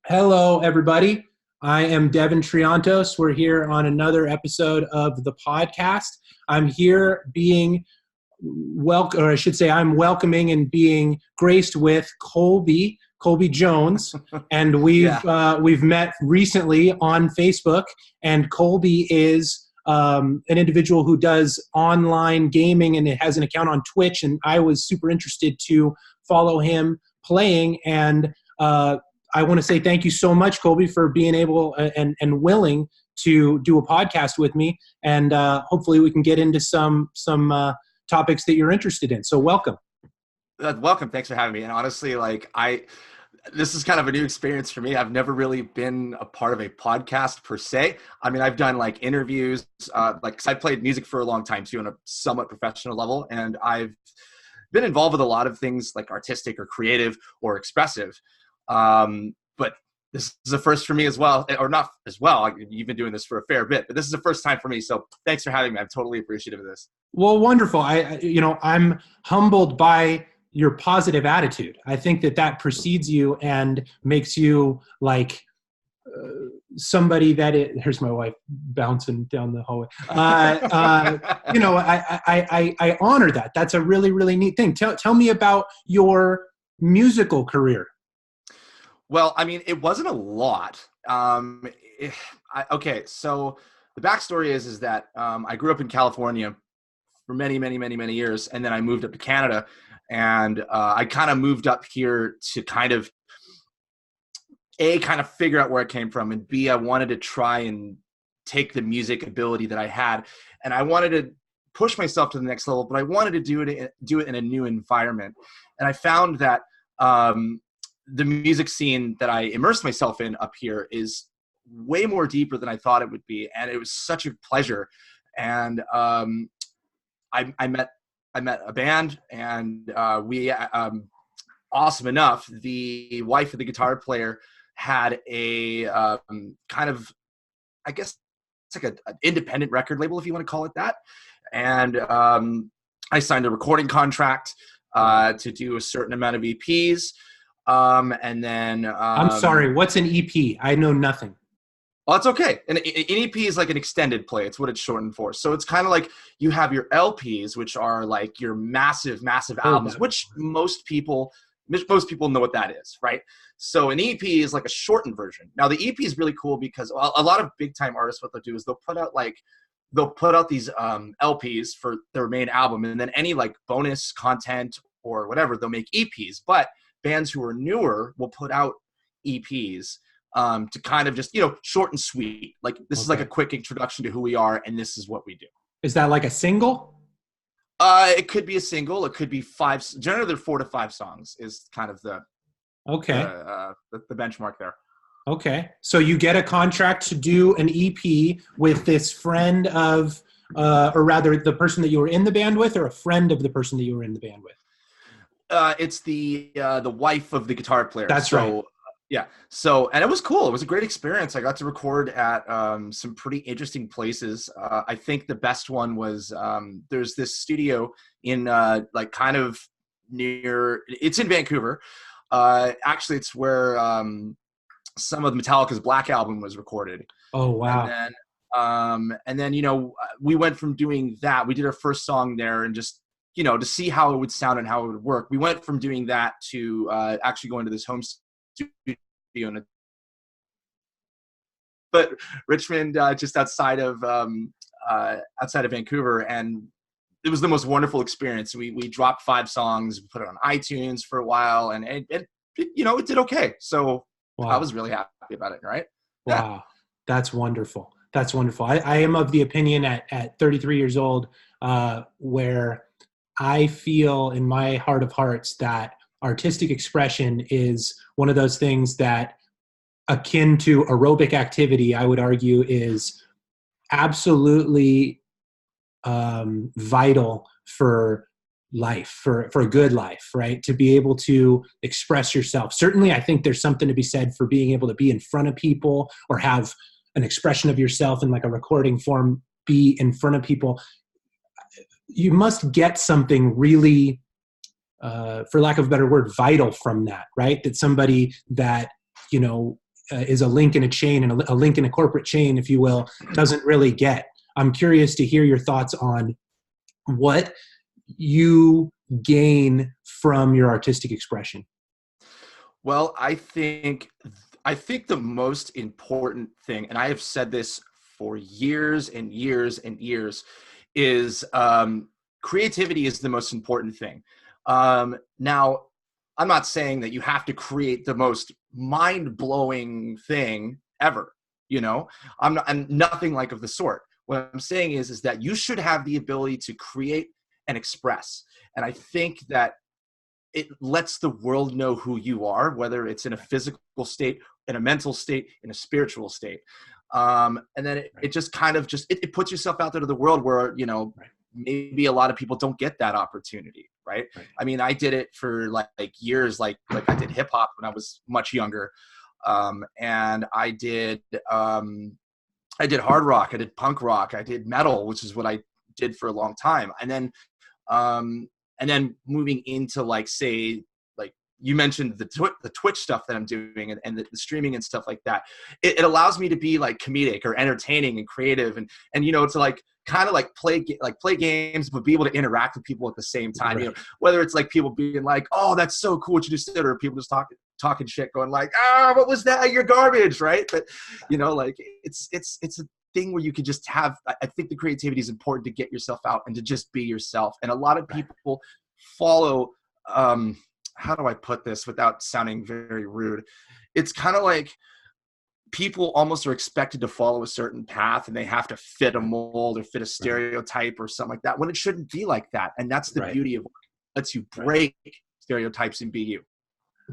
Hello, everybody. I am Devin Triantos. We're here on another episode of the podcast. I'm here being or I should say, I'm welcoming and being graced with Colby Jones, and we've Yeah. we've met recently on Facebook. And Colby is an individual who does online gaming and has an account on Twitch. And I was super interested to follow him playing. And I want to say thank you so much, Colby, for being able and willing to do a podcast with me. And hopefully we can get into some topics that you're interested in. So welcome. Welcome. Thanks for having me. And honestly, this is kind of a new experience for me. I've never really been a part of a podcast per se. I mean, I've done like interviews, 'cause I played music for a long time too, on a somewhat professional level. And I've been involved with a lot of things like artistic or creative or expressive. But this is a first for me as well, or not as well. You've been doing this for a fair bit, but this is the first time for me. So thanks for having me. I'm totally appreciative of this. Well, wonderful. I'm humbled by your positive attitude. I think that precedes you and makes you like somebody here's my wife bouncing down the hallway. I honor that. That's a really, really neat thing. Tell me about your musical career. Well, I mean, it wasn't a lot. Okay, so the backstory is that I grew up in California for many, many, many, many years, and then I moved up to Canada, and I kind of moved up here to kind of figure out where I came from, and B, I wanted to try and take the music ability that I had, and I wanted to push myself to the next level, but I wanted to do it in a new environment, and I found that the music scene that I immersed myself in up here is way more deeper than I thought it would be. And it was such a pleasure. And I met a band, and we, awesome enough, the wife of the guitar player had a kind of, I guess it's like an independent record label, if you want to call it that. And I signed a recording contract to do a certain amount of EPs. And then I'm sorry, what's an EP? I know nothing. Oh, it's okay. An EP is like an extended play. It's what it's shortened for. So it's kind of like you have your LPs, which are like your massive, massive albums, which most people know what that is, right? So an EP is like a shortened version. Now the EP is really cool because a lot of big time artists, what they'll do is they'll put out these LPs for their main album, and then any like bonus content or whatever, they'll make EPs. But bands who are newer will put out EPs to kind of just, short and sweet. Like this is like a quick introduction to who we are, and this is what we do. Is that like a single? It could be a single. It could be 5. Generally, they're 4 to 5 songs is kind of the benchmark there. Okay, so you get a contract to do an EP with this friend of, or rather, the person that you were in the band with, or a friend of the person that you were in the band with. It's the wife of the guitar player. That's right. Yeah. So, and it was cool. It was a great experience. I got to record at some pretty interesting places. I think the best one was there's this studio in like kind of near. It's in Vancouver. Actually, it's where some of Metallica's Black Album was recorded. Oh wow! And then we went from doing that. We did our first song there, and just to see how it would sound and how it would work. We went from doing that to actually going to this home studio. But Richmond, just outside of Vancouver, and it was the most wonderful experience. We dropped 5 songs, put it on iTunes for a while, and it did okay. So wow. I was really happy about it, right? Wow, yeah. That's wonderful. That's wonderful. I am of the opinion at 33 years old, where I feel in my heart of hearts that artistic expression is one of those things that, akin to aerobic activity, I would argue is absolutely vital for life, for a good life, right? To be able to express yourself. Certainly, I think there's something to be said for being able to be in front of people or have an expression of yourself in like a recording form, be in front of people. You must get something really, for lack of a better word, vital from that, right? That somebody that, is a link in a chain, and a link in a corporate chain, if you will, doesn't really get. I'm curious to hear your thoughts on what you gain from your artistic expression. Well, I think the most important thing, and I have said this for years and years and years, is creativity is the most important thing. Now, I'm not saying that you have to create the most mind-blowing thing ever. I'm nothing like of the sort. What I'm saying is that you should have the ability to create and express. And I think that it lets the world know who you are, whether it's in a physical state, in a mental state, in a spiritual state. And then it just kind of it puts yourself out there to the world where, maybe a lot of people don't get that opportunity. Right. I mean, I did it for like years, like I did hip hop when I was much younger. And I did hard rock, I did punk rock, I did metal, which is what I did for a long time. And then moving into like, say, like you mentioned the Twitch stuff that I'm doing and the streaming and stuff like that. It allows me to be like comedic or entertaining and creative and to like kind of like play games, but be able to interact with people at the same time. Right. Whether it's like people being like, "Oh, that's so cool what you just did," or people just talking shit, going like, what was that? You're garbage, right? But like it's a thing where you could just have. I think the creativity is important to get yourself out and to just be yourself. And a lot of people follow. How do I put this without sounding very rude? It's kind of like people almost are expected to follow a certain path and they have to fit a mold or fit a stereotype or something like that, when it shouldn't be like that. And that's the beauty of it. It lets you break stereotypes and be you.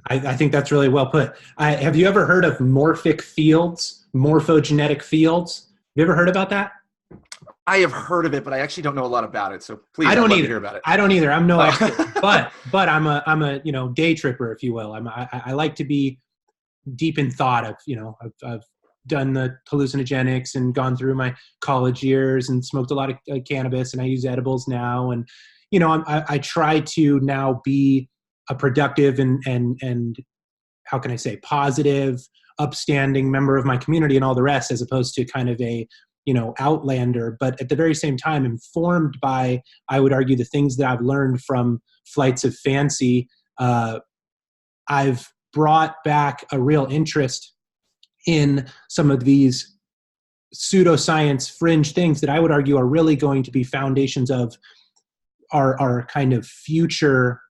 I think that's really well put. Have you ever heard of morphic fields, morphogenetic fields? Have you ever heard about that? I have heard of it, but I actually don't know a lot about it. So please, I don't either. Hear about it. I don't either. I'm no expert, but I'm a day tripper, if you will. I like to be deep in thought. I've done the hallucinogenics and gone through my college years and smoked a lot of cannabis, and I use edibles now. And I try to now be a productive and how can I say, positive, upstanding member of my community and all the rest, as opposed to kind of a outlander, but at the very same time informed by, I would argue, the things that I've learned from Flights of Fancy. I've brought back a real interest in some of these pseudoscience fringe things that I would argue are really going to be foundations of our kind of future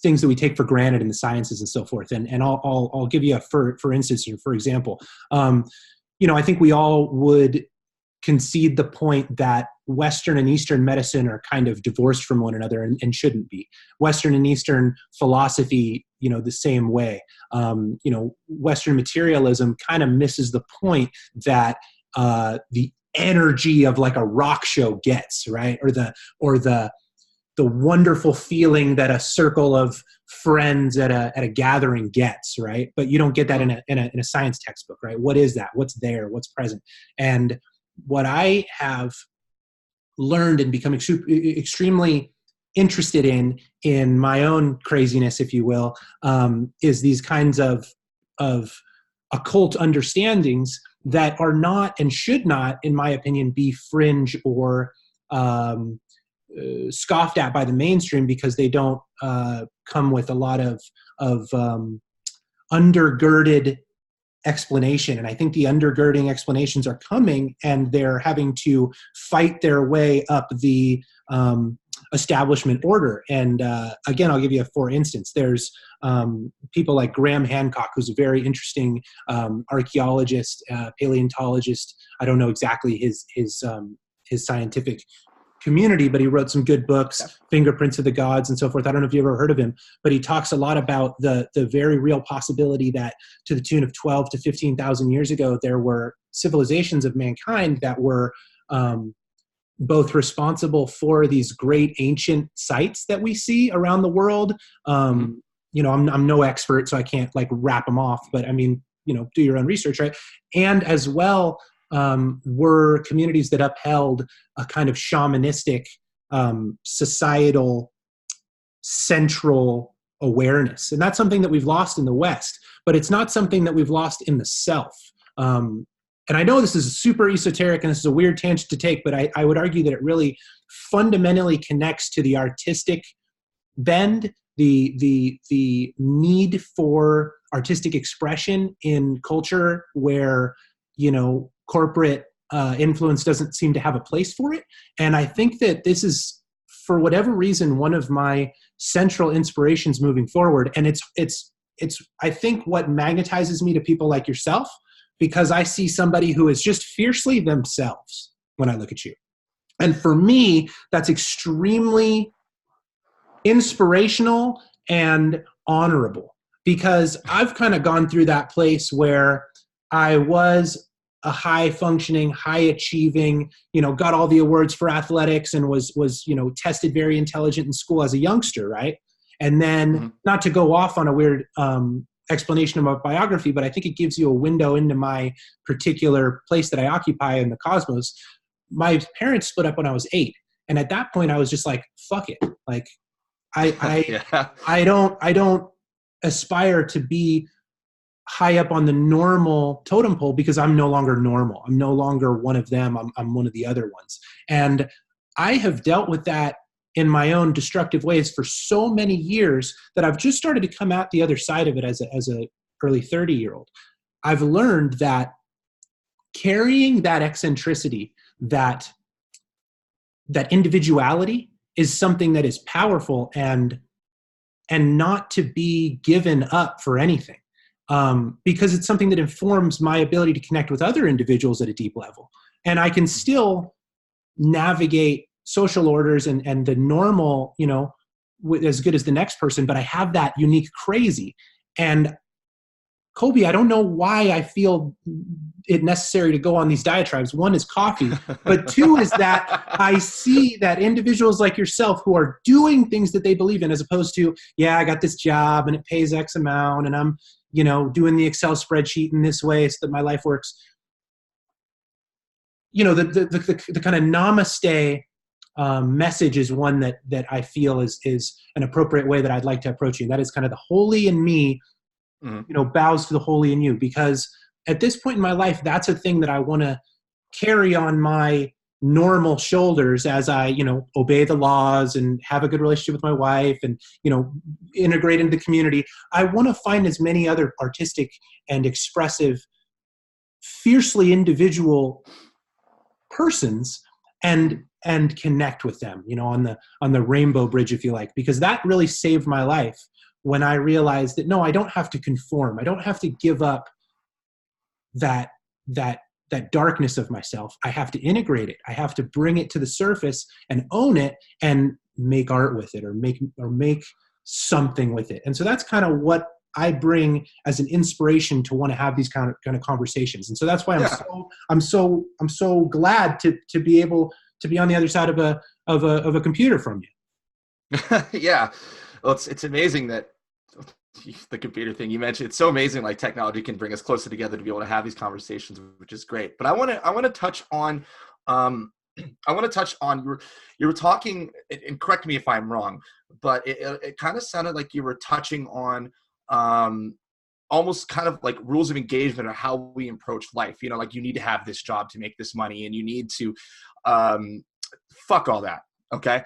things that we take for granted in the sciences and so forth. And I'll give you for instance, or for example, I think we all would concede the point that Western and Eastern medicine are kind of divorced from one another and shouldn't be. Western and Eastern philosophy, the same way. Western materialism kind of misses the point that the energy of like a rock show gets, right? Or the wonderful feeling that a circle of friends at a gathering gets, right? But you don't get that in a science textbook, right? What is that? What's there? What's present? And what I have learned and become extremely interested in my own craziness, if you will, is these kinds of occult understandings that are not and should not, in my opinion, be fringe or scoffed at by the mainstream, because they don't come with a lot of undergirded explanation. And I think the undergirding explanations are coming, and they're having to fight their way up the establishment order. And again, I'll give you for instance. There's people like Graham Hancock, who's a very interesting archaeologist, paleontologist. I don't know exactly his scientific community, but he wrote some good books, Fingerprints of the Gods and so forth. I don't know if you ever heard of him, but he talks a lot about the very real possibility that to the tune of 12 to 15,000 years ago, there were civilizations of mankind that were both responsible for these great ancient sites that we see around the world. I'm no expert, so I can't like wrap them off, but I mean, do your own research, right? And as well, were communities that upheld a kind of shamanistic, societal, central awareness. And that's something that we've lost in the West, but it's not something that we've lost in the self. And I know this is super esoteric and this is a weird tangent to take, but I would argue that it really fundamentally connects to the artistic bend, the need for artistic expression in culture where, corporate influence doesn't seem to have a place for it. And I think that this is, for whatever reason, one of my central inspirations moving forward. And it's I think what magnetizes me to people like yourself, because I see somebody who is just fiercely themselves when I look at you. And for me, that's extremely inspirational and honorable, because I've kind of gone through that place where I was a high functioning, high achieving, got all the awards for athletics and was tested very intelligent in school as a youngster, right? And then, not to go off on a weird explanation of my biography, but I think it gives you a window into my particular place that I occupy in the cosmos. My parents split up when I was 8. And at that point I was just like, fuck it. Like I don't aspire to be high up on the normal totem pole because I'm no longer normal. I'm no longer one of them. I'm one of the other ones. And I have dealt with that in my own destructive ways for so many years that I've just started to come out the other side of it as a early 30-year-old. I've learned that carrying that eccentricity, that individuality is something that is powerful and not to be given up for anything. Because it's something that informs my ability to connect with other individuals at a deep level. And I can still navigate social orders and the normal, as good as the next person, but I have that unique crazy. And Colby, I don't know why I feel it necessary to go on these diatribes. One is coffee, but two is that I see that individuals like yourself who are doing things that they believe in, as opposed to, I got this job and it pays X amount and I'm, doing the Excel spreadsheet in this way so that my life works. The kind of namaste message is one that I feel is an appropriate way that I'd like to approach you. That is kind of the holy in me, bows to the holy in you, because at this point in my life, that's a thing that I want to carry on my normal shoulders as I, obey the laws and have a good relationship with my wife and, integrate into the community. I want to find as many other artistic and expressive, fiercely individual persons and connect with them, on the rainbow bridge, if you like, because that really saved my life when I realized that, no, I don't have to conform. I don't have to give up that darkness of myself. I have to integrate it. I have to bring it to the surface and own it and make art with it or make something with it. And so that's kind of what I bring as an inspiration to want to have these kind of conversations. And so that's why I'm so glad to be able to be on the other side of a computer from you. Yeah. Well, it's amazing that the computer thing you mentioned, it's so amazing. Like, technology can bring us closer together to be able to have these conversations, which is great. But I want to touch on, you were talking, and correct me if I'm wrong, but it kind of sounded like you were touching on, almost kind of like rules of engagement or how we approach life. Like, you need to have this job to make this money and you need to, fuck all that. Okay.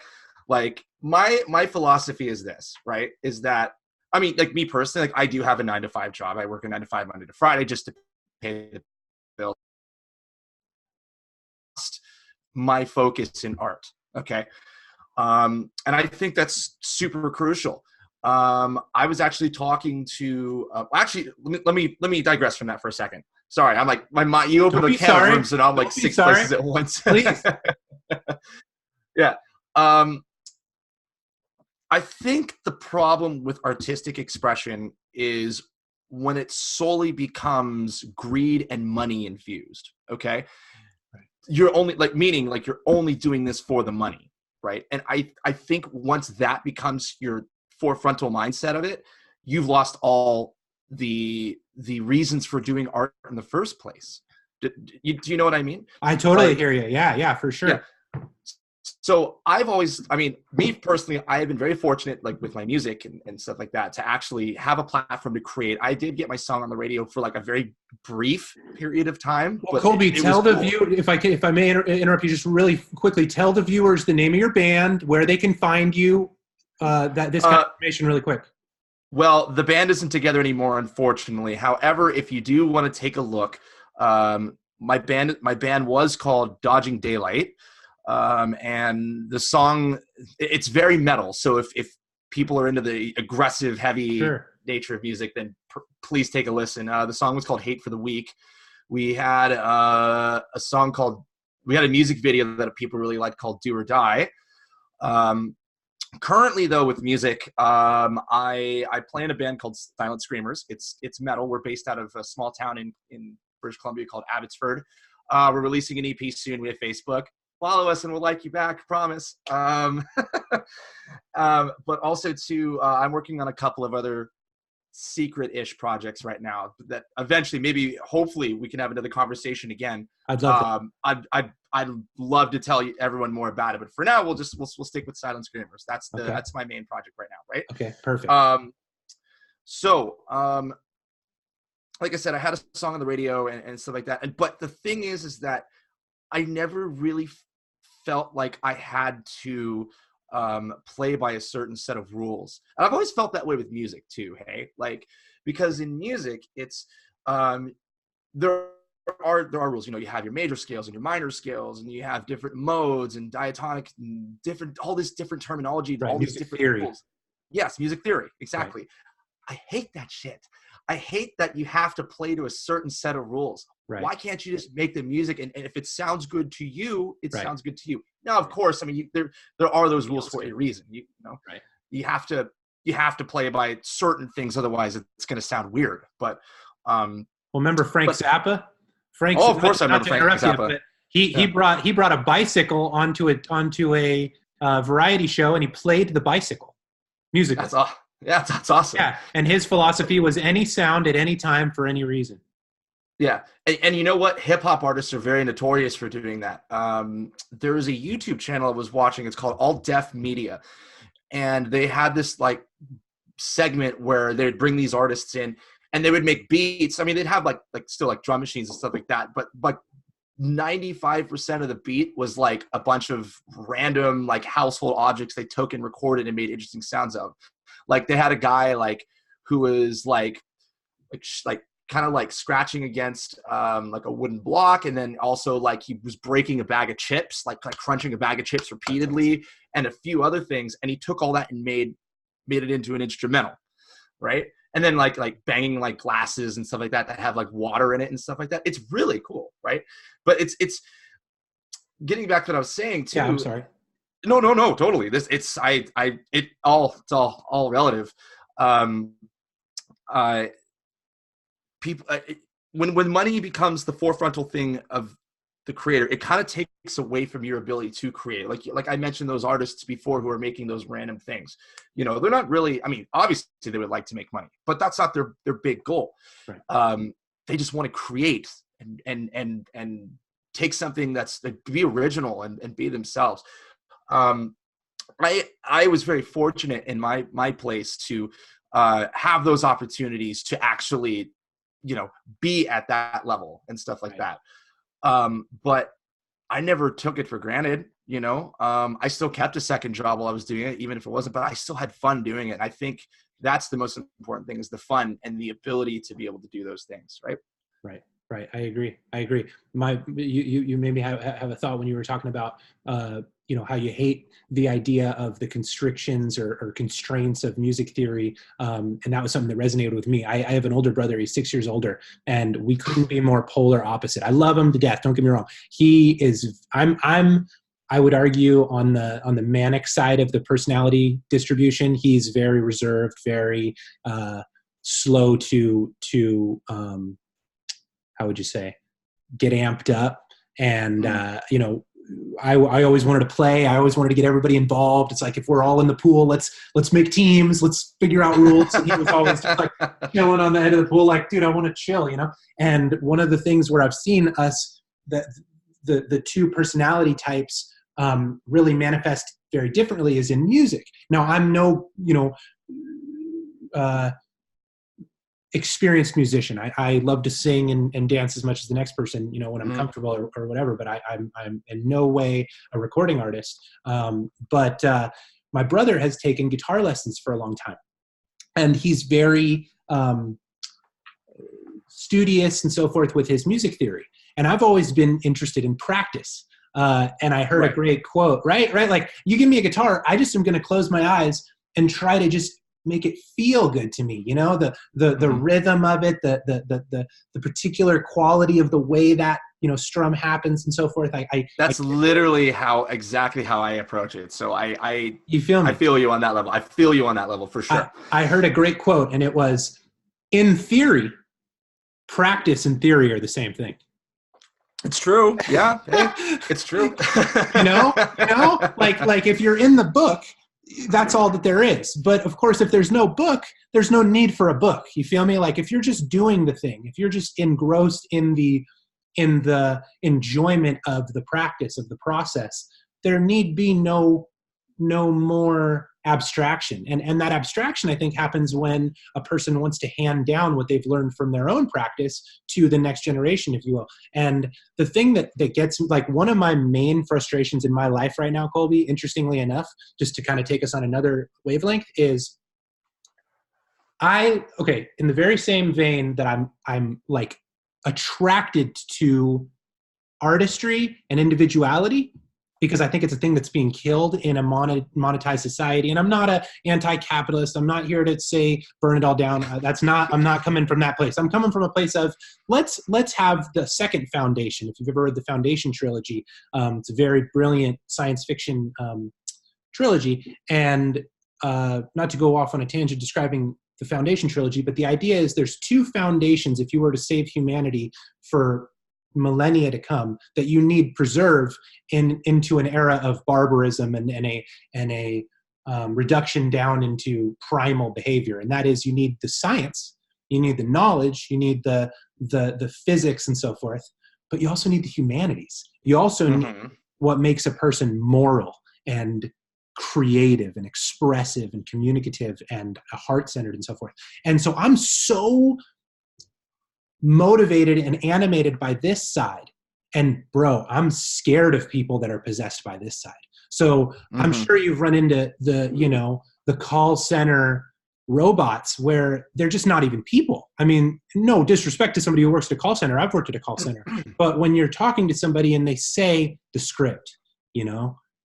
Like, my philosophy is this, right? Is that, I mean, like, me personally, like, I do have a 9-to-5 job. I work a 9-to-5 Monday to Friday just to pay the bill. My focus in art. Okay. And I think that's super crucial. I was actually talking to, let me digress from that for a second. Sorry. I'm like, my mind, you open a can of worms and I'm like 6 places at once. Please. Yeah. I think the problem with artistic expression is when it solely becomes greed and money infused. Okay. Right. You're only meaning you're only doing this for the money. Right. And I think once that becomes your forefrontal mindset of it, you've lost all the reasons for doing art in the first place. Do you know what I mean? I totally hear you. Yeah, for sure. Yeah. So I've always, I mean, me personally, I have been very fortunate, like with my music and stuff like that, to actually have a platform to create. I did get my song on the radio for like a very brief period of time, Well, but Colby, it was tell the cool. viewer, if I may interrupt you just really quickly, tell the viewers the name of your band, where they can find you, that this kind of information really quick. Well, the band isn't together anymore, unfortunately. However, if you do want to take a look, my band was called Dodging Daylight. And the song, it's very metal. So if people are into the aggressive, heavy nature of music, then please take a listen. The song was called Hate for the Weak. We had we had a music video that people really liked called Do or Die. Currently though, with music, I play in a band called Silent Screamers. It's metal. We're based out of a small town in British Columbia called Abbotsford. We're releasing an EP soon. We have Facebook. Follow us and we'll like you back, promise. But also too, I'm working on a couple of other secret-ish projects right now that eventually, maybe, hopefully, we can have another conversation again. I'd love I'd love to tell you everyone more about it, but for now, we'll stick with Silent Screamers. That's my main project right now, right? Okay, perfect. Like I said, I had a song on the radio and stuff like that. But the thing is that I never really felt like I had to play by a certain set of rules. And I've always felt that way with music too, hey? Like, because in music, it's there are rules. You know, you have your major scales and your minor scales, and you have different modes and diatonic and all this different terminology, right, all these different theory. rules. Yes, music theory, exactly. Right. I hate that shit. I hate that you have to play to a certain set of rules. Right. Why can't you just make the music, and if it sounds good to you, it sounds good to you. Now, of course, I mean, there are those rules for a reason. You know, right? You have to play by certain things, otherwise it's going to sound weird. But well, remember Frank Zappa? Of course I remember Frank Zappa. But he brought a bicycle onto a variety show, and he played the bicycle musically. That's awesome. Yeah, and his philosophy was any sound at any time for any reason. Yeah, and you know what? Hip-hop artists are very notorious for doing that. There is a YouTube channel I was watching. It's called All Deaf Media. And they had this, like, segment where they'd bring these artists in, and they would make beats. I mean, they'd have, still drum machines and stuff like that. But 95% of the beat was, like, a bunch of random, like, household objects they took and recorded and made interesting sounds of. Like, they had a guy, like, who was, like kind of like scratching against like a wooden block, and then also like he was breaking a bag of chips, like crunching a bag of chips repeatedly, and a few other things, and he took all that and made it into an instrumental, right? And then like banging like glasses and stuff like that have like water in it and stuff like that. It's really cool, right? But it's getting back to what I was saying too. Yeah, I'm sorry. No, totally. It's all relative. People, when money becomes the forefrontal thing of the creator, it kind of takes away from your ability to create. Like I mentioned those artists before who are making those random things. You know, they're not really, I mean, obviously they would like to make money, but that's not their big goal. Right. They just want to create and take something that's be original and be themselves. I was very fortunate in my place to have those opportunities to actually, you know, be at that level and stuff like that. But I never took it for granted, you know. I still kept a second job while I was doing it, even if it wasn't, but I still had fun doing it. I think that's the most important thing, is the fun and the ability to be able to do those things. Right. I agree. You made me have a thought when you were talking about, you know, how you hate the idea of the constrictions or constraints of music theory. And that was something that resonated with me. I have an older brother. He's 6 years older, and we couldn't be more polar opposite. I love him to death. Don't get me wrong. I would argue on the manic side of the personality distribution. He's very reserved, very slow to how would you say, get amped up. And, you know, I always wanted to play. I always wanted to get everybody involved. It's like, if we're all in the pool, let's make teams, let's figure out rules. And he was always just like chilling on the edge of the pool, like, dude, I want to chill, you know? And one of the things where I've seen us, that the two personality types really manifest very differently is in music. Now, I'm no, experienced musician. I love to sing and dance as much as the next person, when I'm comfortable or whatever, but I'm in no way a recording artist. But my brother has taken guitar lessons for a long time, and he's very studious and so forth with his music theory. And I've always been interested in practice. And I heard a great quote, right? Like, you give me a guitar, I just am going to close my eyes and try to just make it feel good to me. The rhythm of it, the particular quality of the way that, strum happens and so forth. That's literally exactly how I approach it. So you feel me? I feel you on that level. I feel you on that level for sure. I heard a great quote, and it was, in theory, practice and theory are the same thing. It's true. Yeah. It's true. Like if you're in the book, that's all that there is. But of course, if there's no book, there's no need for a book. You feel me? Like, if you're just doing the thing, if you're just engrossed in the enjoyment of the practice of the process, there need be no more abstraction. And that abstraction, I think, happens when a person wants to hand down what they've learned from their own practice to the next generation, if you will. And the thing that gets, like, one of my main frustrations in my life right now, Colby, interestingly enough, just to kind of take us on another wavelength, is in the very same vein that I'm like attracted to artistry and individuality, because I think it's a thing that's being killed in a monetized society. And I'm not an anti-capitalist. I'm not here to say burn it all down. I'm not coming from that place. I'm coming from a place of let's have the second Foundation. If you've ever read the Foundation trilogy, it's a very brilliant science fiction trilogy. And not to go off on a tangent describing the Foundation trilogy, but the idea is there's two foundations, if you were to save humanity for millennia to come, that you need preserve into an era of barbarism and a reduction down into primal behavior. And that is, you need the science, you need the knowledge, you need the physics and so forth, but you also need the humanities. You also need what makes a person moral and creative and expressive and communicative and heart-centered and so forth. And so I'm so motivated and animated by this side, and bro, I'm scared of people that are possessed by this side. So I'm sure you've run into the call center robots where they're just not even people. I mean, no disrespect to somebody who works at a call center. I've worked at a call center. But when you're talking to somebody and they say the script,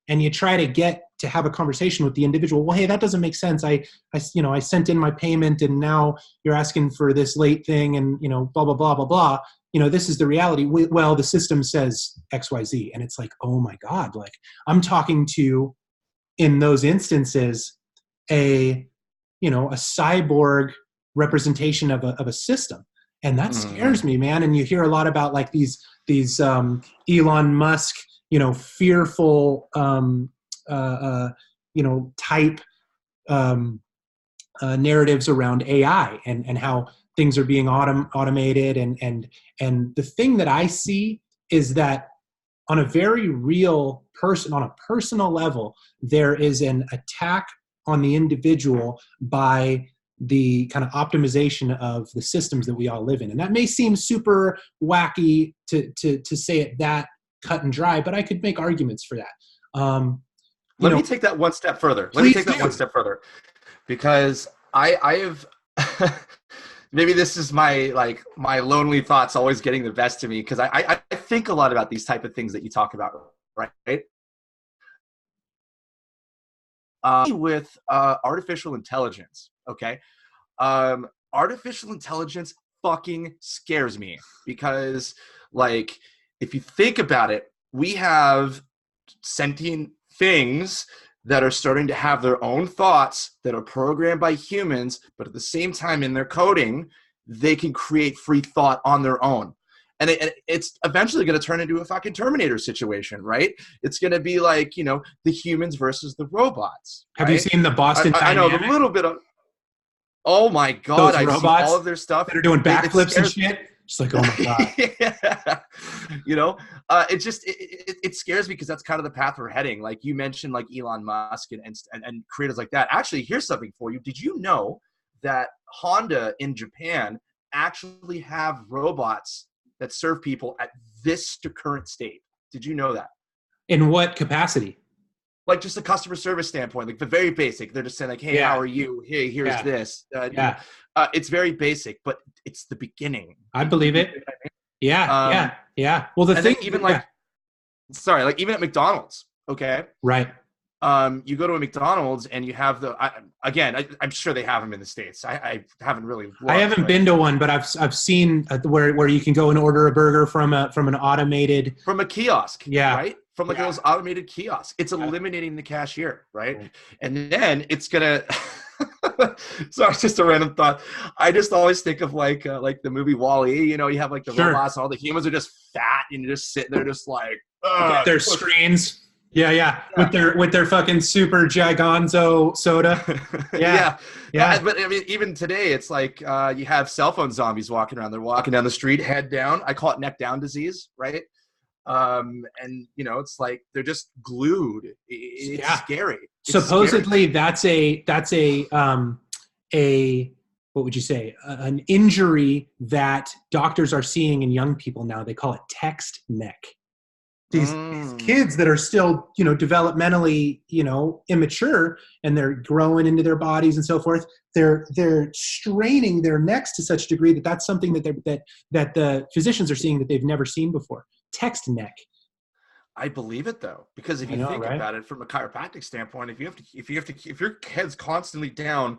and you try to get to have a conversation with the individual, well, hey, that doesn't make sense. I sent in my payment and now you're asking for this late thing and, blah, blah, blah, blah, blah. This is the reality. Well, the system says X, Y, Z. And it's like, oh my God, like, I'm talking to, in those instances, a cyborg representation of a system. And that scares me, man. And you hear a lot about like these Elon Musk, fearful, type narratives around AI and how things are being automated. And the thing that I see is that on a very real person, on a personal level, there is an attack on the individual by the kind of optimization of the systems that we all live in. And that may seem super wacky to say it that cut and dry, but I could make arguments for that. Let me take that one step further. Because I have maybe this is my lonely thoughts always getting the best of me, because I think a lot about these type of things that you talk about, right? With artificial intelligence, okay? Artificial intelligence fucking scares me, because, like, if you think about it, we have sentient things that are starting to have their own thoughts that are programmed by humans, but at the same time in their coding, they can create free thought on their own. And it's eventually going to turn into a fucking Terminator situation, right? It's going to be like, the humans versus the robots. Have you seen the Boston Dynamics? I know a little bit of, oh my God, I've seen all of their stuff. That are doing backflips and shit. Just like, oh my God. Yeah. You know, it scares me because that's kind of the path we're heading. Like you mentioned, like Elon Musk and creators like that. Actually, here's something for you. Did you know that Honda in Japan actually have robots that serve people at this current state? Did you know that? In what capacity? Like just a customer service standpoint, like the very basic. They're just saying like, hey, how Yeah. are you? Hey, here's Yeah. this. Yeah. It's very basic, but it's the beginning. I believe You it. know what Yeah. I mean? Yeah. Yeah. Well, the And thing, then even yeah. like, sorry, like even at McDonald's, okay? Right. You go to a McDonald's and you have I'm sure they have them in the States. I haven't really looked, I haven't been to one, but I've seen where you can go and order a burger from an automated. from a kiosk, Yeah. right? From like Yeah. those automated kiosks. It's eliminating the cashier, right? And then it's gonna sorry, just a random thought. I just always think of like the movie WALL-E, you know, you have like the Sure. robots, all the humans are just fat and you're just sitting there just like Their screens. Yeah, yeah. With their fucking super giganzo soda. Yeah. Yeah. But I mean, even today, it's like you have cell phone zombies walking around. They're walking down the street, head down. I call it neck down disease, right? And you know, it's like they're just glued. It's scary. Supposedly, that's a what would you say? An injury that doctors are seeing in young people now. They call it text neck. These kids that are still, you know, developmentally, you know, immature, and they're growing into their bodies and so forth. They're straining their necks to such a degree that that's something that the physicians are seeing that they've never seen before. Text neck. I believe it though, because if you think about it from a chiropractic standpoint, if your head's constantly down,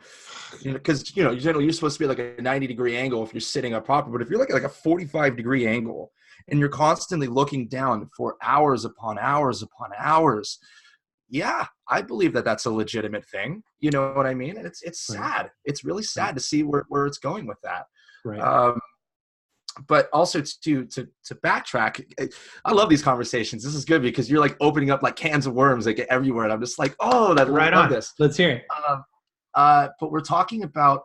you know, because you know generally you're supposed to be like a 90-degree angle if you're sitting up proper, but if you're like a 45-degree angle and you're constantly looking down for hours upon hours upon hours, yeah, I believe that that's a legitimate thing. You know what I mean? And it's sad. It's really sad to see where it's going with that. Right. But also to backtrack, I love these conversations. This is good because you're like opening up like cans of worms like everywhere, and I'm just like, oh, I love this. Let's hear it. But we're talking about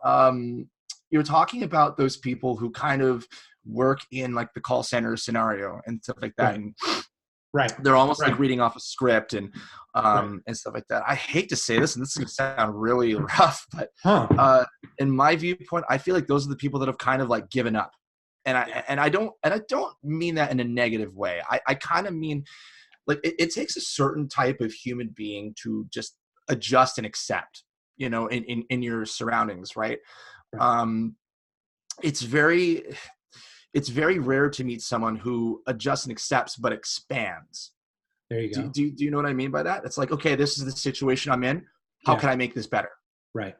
you're talking about those people who kind of work in like the call center scenario and stuff like that, and they're almost like reading off a script and stuff like that. I hate to say this, and this is gonna sound really rough, but in my viewpoint, I feel like those are the people that have kind of like given up. And I don't mean that in a negative way. I kind of mean like it takes a certain type of human being to just adjust and accept, you know, in your surroundings, right? It's very rare to meet someone who adjusts and accepts but expands. There you go. Do you know what I mean by that? It's like, okay, this is the situation I'm in. How can I make this better? Right.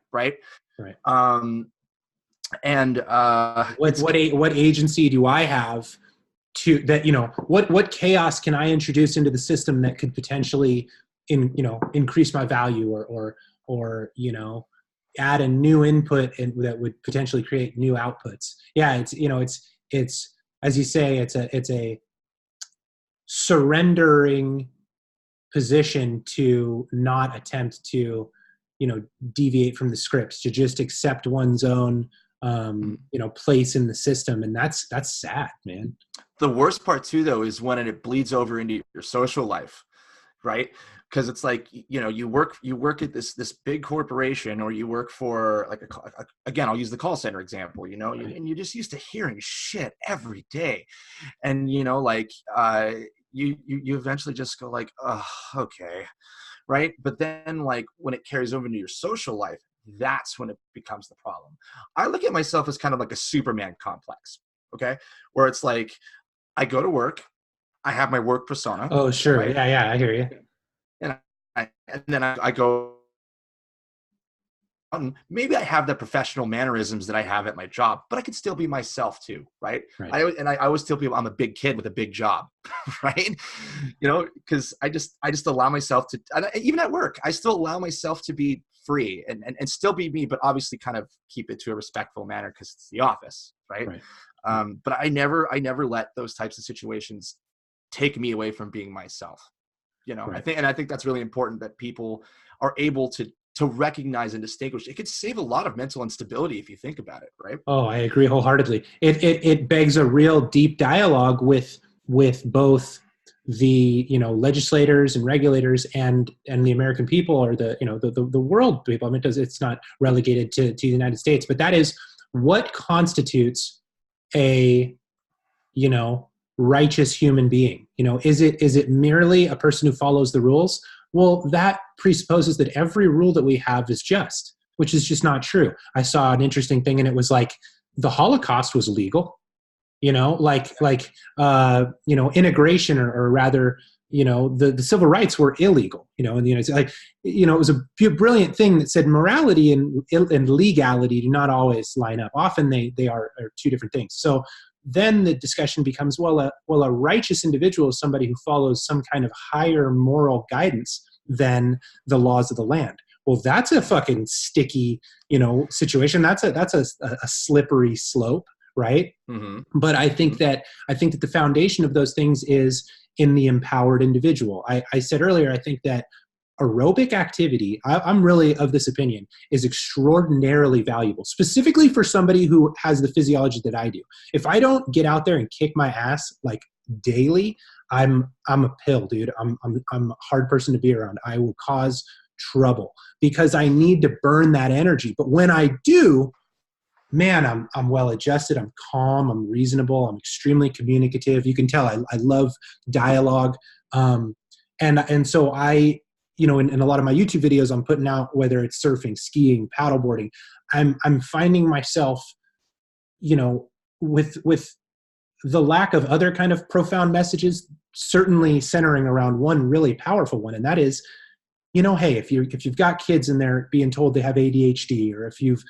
And what agency do I have to that, you know, what chaos can I introduce into the system that could potentially increase my value or you know, add a new input and that would potentially create new outputs. Yeah, it's as you say, it's a surrendering position to not attempt to, you know, deviate from the scripts, to just accept one's own you know, place in the system. And that's sad, man. The worst part too, though, is when it bleeds over into your social life, right? Because it's like, you know, you work at this big corporation, or you work for like again, I'll use the call center example, you know, and you're just used to hearing shit every day. And, you know, like you eventually just go like, oh, okay. Right. But then like when it carries over into your social life, that's when it becomes the problem. I look at myself as kind of like a Superman complex, okay? Where it's like, I go to work, I have my work persona. Oh, sure. Right? Yeah, I hear you. And then I go, maybe I have the professional mannerisms that I have at my job, but I can still be myself too, right? I always tell people I'm a big kid with a big job, right? You know, because I just allow myself to, even at work, I still allow myself to be free and still be me, but obviously kind of keep it to a respectful manner because it's the office, right? But I never let those types of situations take me away from being myself. You know, I think that's really important, that people are able to to recognize and distinguish. It could save a lot of mental instability if you think about it, right? Oh, I agree wholeheartedly. It begs a real deep dialogue with both the legislators and regulators and the American people, or the world people. I mean, it's not relegated to the United States, but that is what constitutes a righteous human being. Is it merely a person who follows the rules? Well, that presupposes that every rule that we have is just, which is just not true. I saw an interesting thing, and it was like the Holocaust was legal, integration, or rather, the civil rights were illegal, in the United States. It was a brilliant thing that said morality and legality do not always line up. Often they are two different things. So then the discussion becomes, a righteous individual is somebody who follows some kind of higher moral guidance than the laws of the land. Well, that's a fucking sticky, situation. That's a slippery slope, right? Mm-hmm. But I think that the foundation of those things is in the empowered individual. I said earlier, I think that aerobic activity, I'm really of this opinion, is extraordinarily valuable, specifically for somebody who has the physiology that I do. If I don't get out there and kick my ass like daily, I'm a pill, dude. I'm a hard person to be around. I will cause trouble because I need to burn that energy. But when I do, man, I'm well adjusted. I'm calm. I'm reasonable. I'm extremely communicative. You can tell I love dialogue. And so I, in a lot of my YouTube videos, I'm putting out, whether it's surfing, skiing, paddleboarding, I'm finding myself, with the lack of other kind of profound messages, certainly centering around one really powerful one. And that is, hey, if you've got kids and they're being told they have ADHD, or if you've,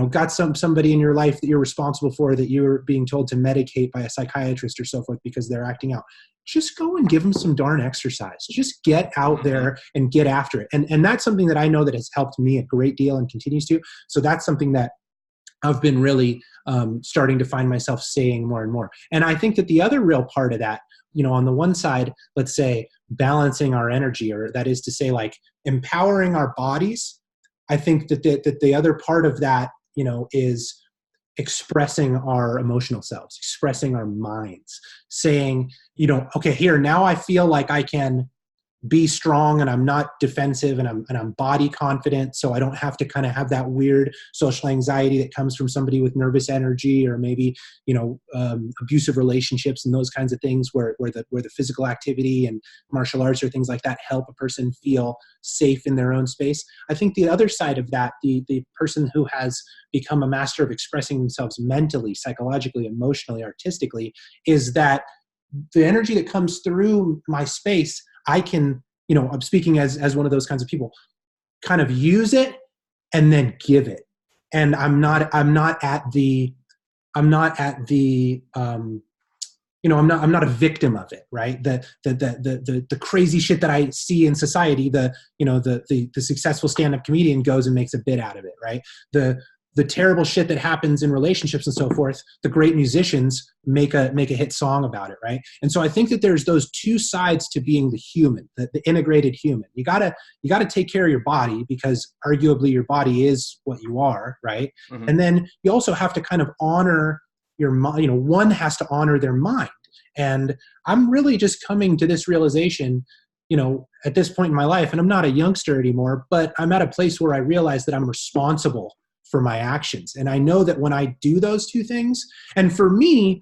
got somebody in your life that you're responsible for that you're being told to medicate by a psychiatrist or so forth because they're acting out, just go and give them some darn exercise. Just get out there and get after it. And that's something that I know that has helped me a great deal and continues to. So that's something that I've been really starting to find myself saying more and more. And I think that the other real part of that, on the one side, let's say balancing our energy, or that is to say, like empowering our bodies. I think that the other part of that, is expressing our emotional selves, expressing our minds, saying, okay, here, now I feel like I can be strong and I'm not defensive and I'm body confident. So I don't have to kind of have that weird social anxiety that comes from somebody with nervous energy, or maybe, abusive relationships and those kinds of things where the physical activity and martial arts or things like that help a person feel safe in their own space. I think the other side of that, the person who has become a master of expressing themselves mentally, psychologically, emotionally, artistically, is that the energy that comes through my space, I can, I'm speaking as one of those kinds of people, kind of use it and then give it. And I'm not a victim of it, right? The crazy shit that I see in society, the successful stand-up comedian goes and makes a bit out of it, right? The terrible shit that happens in relationships and so forth, the great musicians make a hit song about it, right? And so I think that there's those two sides to being the human, the integrated human. You gotta take care of your body, because arguably your body is what you are, right? Mm-hmm. And then you also have to kind of honor your mind. One has to honor their mind. And I'm really just coming to this realization, at this point in my life, and I'm not a youngster anymore, but I'm at a place where I realize that I'm responsible for my actions. And I know that when I do those two things, and for me,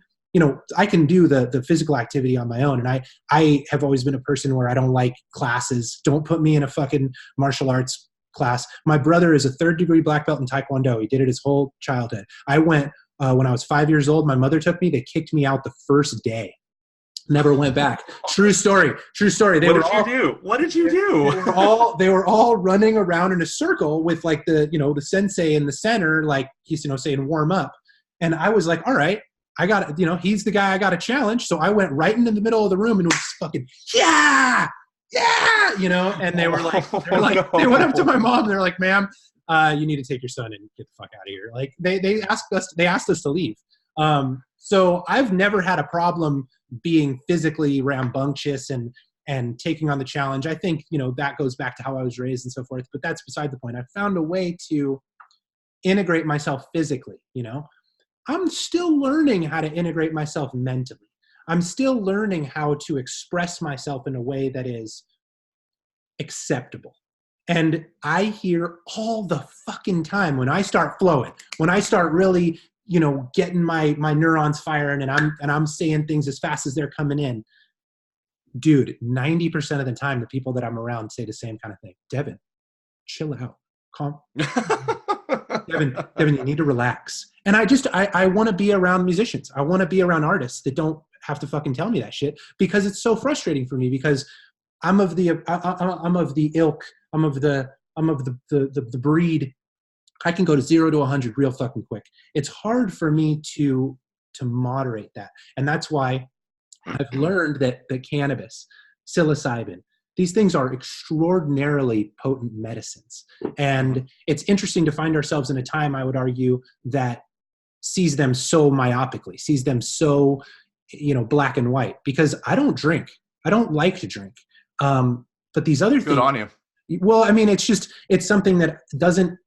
I can do the physical activity on my own. And I have always been a person where I don't like classes. Don't put me in a fucking martial arts class. My brother is a 3rd-degree black belt in Taekwondo. He did it his whole childhood. I went when I was 5 years old. My mother took me. They kicked me out the first day. Never went back. True story. What did you do? They were all running around in a circle with like the sensei in the center, like he's, saying warm up. And I was like, all right, I got it. He's the guy I got to challenge. So I went right into the middle of the room and was fucking, yeah. And they were like, they went up to my mom and they're like, ma'am, you need to take your son and get the fuck out of here. Like they asked us to leave. So I've never had a problem being physically rambunctious and and taking on the challenge. I think, that goes back to how I was raised and so forth, but that's beside the point. I found a way to integrate myself physically. I'm still learning how to integrate myself mentally. I'm still learning how to express myself in a way that is acceptable. And I hear all the fucking time when I start flowing, when I start really, getting my neurons firing and I'm saying things as fast as they're coming in. Dude, 90% of the time, the people that I'm around say the same kind of thing. Devin, chill out. Calm. Devin, you need to relax. And I want to be around musicians. I want to be around artists that don't have to fucking tell me that shit, because it's so frustrating for me, because I'm of the ilk. I'm of the breed. I can go to 0 to 100 real fucking quick. It's hard for me to moderate that. And that's why I've learned that the cannabis, psilocybin, these things are extraordinarily potent medicines. And it's interesting to find ourselves in a time, I would argue, that sees them so myopically, sees them so, black and white, because I don't drink. I don't like to drink. But these other things. Good on you. Well, I mean, it's something that doesn't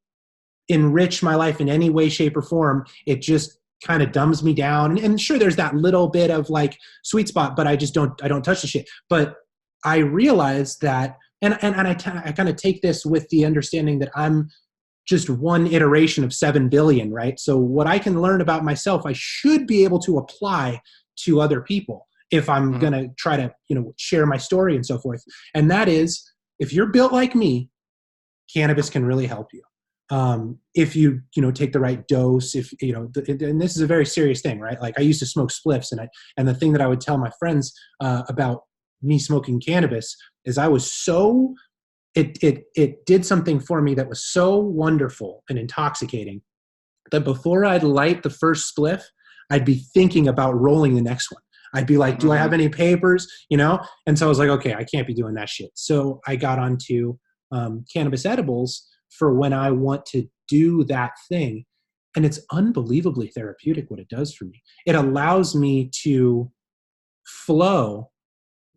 enrich my life in any way, shape, or form. It just kind of dumbs me down. And sure, there's that little bit of like sweet spot, but I don't touch the shit. But I realize that, and I kind of take this with the understanding that I'm just one iteration of 7 billion, right? So what I can learn about myself, I should be able to apply to other people if I'm going to try to, share my story and so forth. And that is, if you're built like me, cannabis can really help you. If you, take the right dose, and this is a very serious thing, right? Like I used to smoke spliffs, and the thing that I would tell my friends, about me smoking cannabis is it did something for me that was so wonderful and intoxicating that before I'd light the first spliff, I'd be thinking about rolling the next one. I'd be like, do I have any papers? And so I was like, okay, I can't be doing that shit. So I got onto cannabis edibles for when I want to do that thing. And it's unbelievably therapeutic what it does for me. It allows me to flow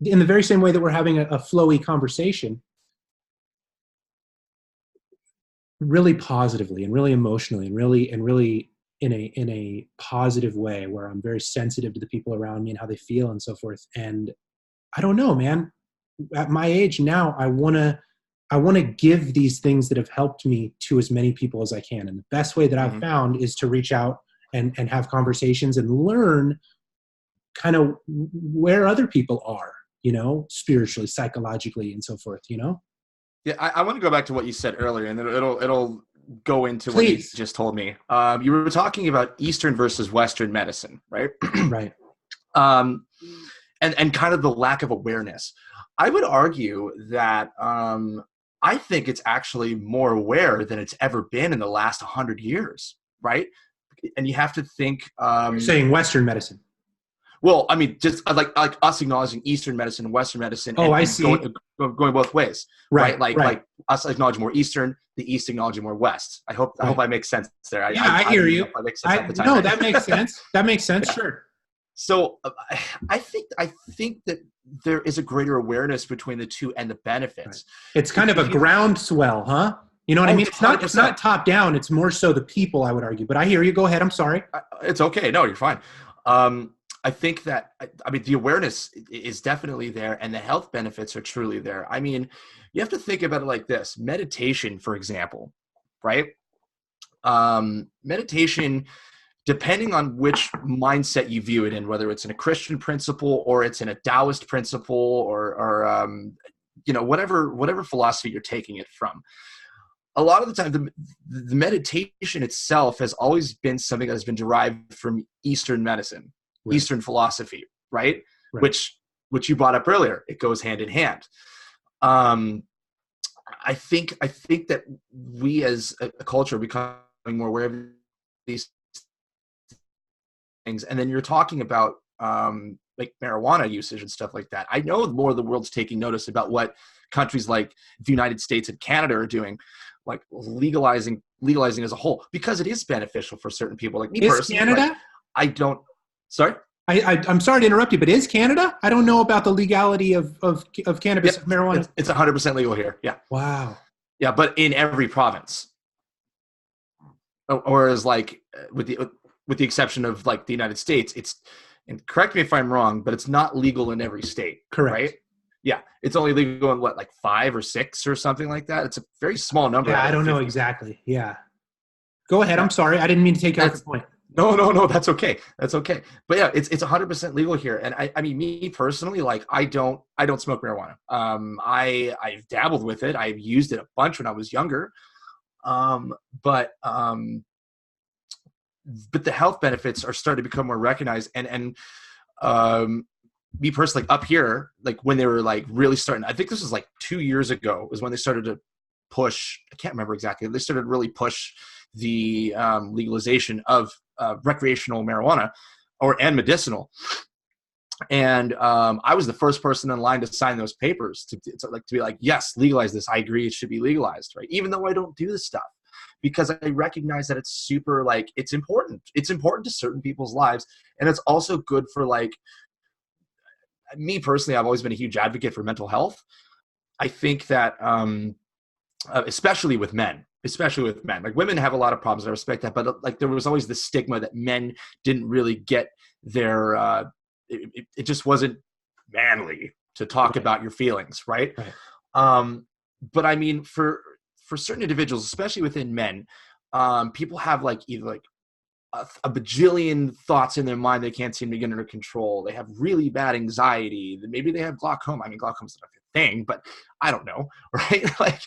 in the very same way that we're having a flowy conversation, really positively and really emotionally and really in a positive way, where I'm very sensitive to the people around me and how they feel and so forth. And I don't know, man, at my age now, I want to give these things that have helped me to as many people as I can. And the best way that I've found is to reach out and have conversations and learn kind of where other people are, spiritually, psychologically, and so forth, Yeah, I want to go back to what you said earlier, and it'll go into Please. What you just told me. You were talking about Eastern versus Western medicine, right? Right. And kind of the lack of awareness. I would argue that I think it's actually more aware than it's ever been in the last 100 years, right? And you have to think. You're saying Western medicine. Well, I mean, just like us acknowledging Eastern medicine and Western medicine. Oh, I see. Going both ways, right? Like us acknowledging more Eastern, the East acknowledging more West. I hope I make sense there. I hear you. No, that makes sense. That makes sense. Yeah. Sure. So I think that there is a greater awareness between the two and the benefits. Right. It's kind of a groundswell, huh? You know what I mean? It's not top down. It's more so the people, I would argue. But I hear you. Go ahead. I'm sorry. It's okay. No, you're fine. I think that, the awareness is definitely there, and the health benefits are truly there. I mean, you have to think about it like this. Meditation, for example, right? Meditation, depending on which mindset you view it in, whether it's in a Christian principle or it's in a Taoist principle or whatever philosophy you're taking it from. A lot of the time, the meditation itself has always been something that has been derived from Eastern medicine. Right. Eastern philosophy, right? Which you brought up earlier. It goes hand in hand. I think that we as a culture are becoming more aware of these things. And then you're talking about like marijuana usage and stuff like that. I know more of the world's taking notice about what countries like the United States and Canada are doing, like legalizing as a whole, because it is beneficial for certain people. Like me personally, Canada? I don't. Sorry? I'm sorry to interrupt you, but is Canada? I don't know about the legality of cannabis, Yep, of marijuana. it's 100% legal here. Yeah, Wow. yeah, but in every province, or as like with the exception of like the United States, it's, and correct me if I'm wrong, but it's not legal in every state, Correct. right? Yeah, it's only legal in what, like 5 or 6 or something like that. It's a very small number Yeah, out I of don't know 50. exactly. Yeah. Go ahead. Yeah, I'm sorry. I didn't mean to take you off your that's point. no, that's okay. That's okay. But yeah, it's 100% legal here. And I mean, me personally, like I don't smoke marijuana. I've dabbled with it. I've used it a bunch when I was younger. Um, but um, but the health benefits are starting to become more recognized. Um, me personally, like up here, like when they were like really starting, I think this was like 2 years ago was when they started to push, I can't remember exactly, they started to really push the legalization of recreational marijuana and medicinal. And I was the first person in line to sign those papers to be like, yes, legalize this. I agree it should be legalized, right? Even though I don't do this stuff, because I recognize that it's super, like, it's important. It's important to certain people's lives. And it's also good for, like, me personally, I've always been a huge advocate for mental health. I think that especially with men, like women have a lot of problems. I respect that. But like there was always the stigma that men didn't really get their, it just wasn't manly to talk Right. about your feelings. Right. Right. But I mean, for certain individuals, especially within men, people have like either like a bajillion thoughts in their mind they can't seem to get under control. They have really bad anxiety. Maybe they have glaucoma. I mean, glaucoma's not a thing, but I don't know, right? Like,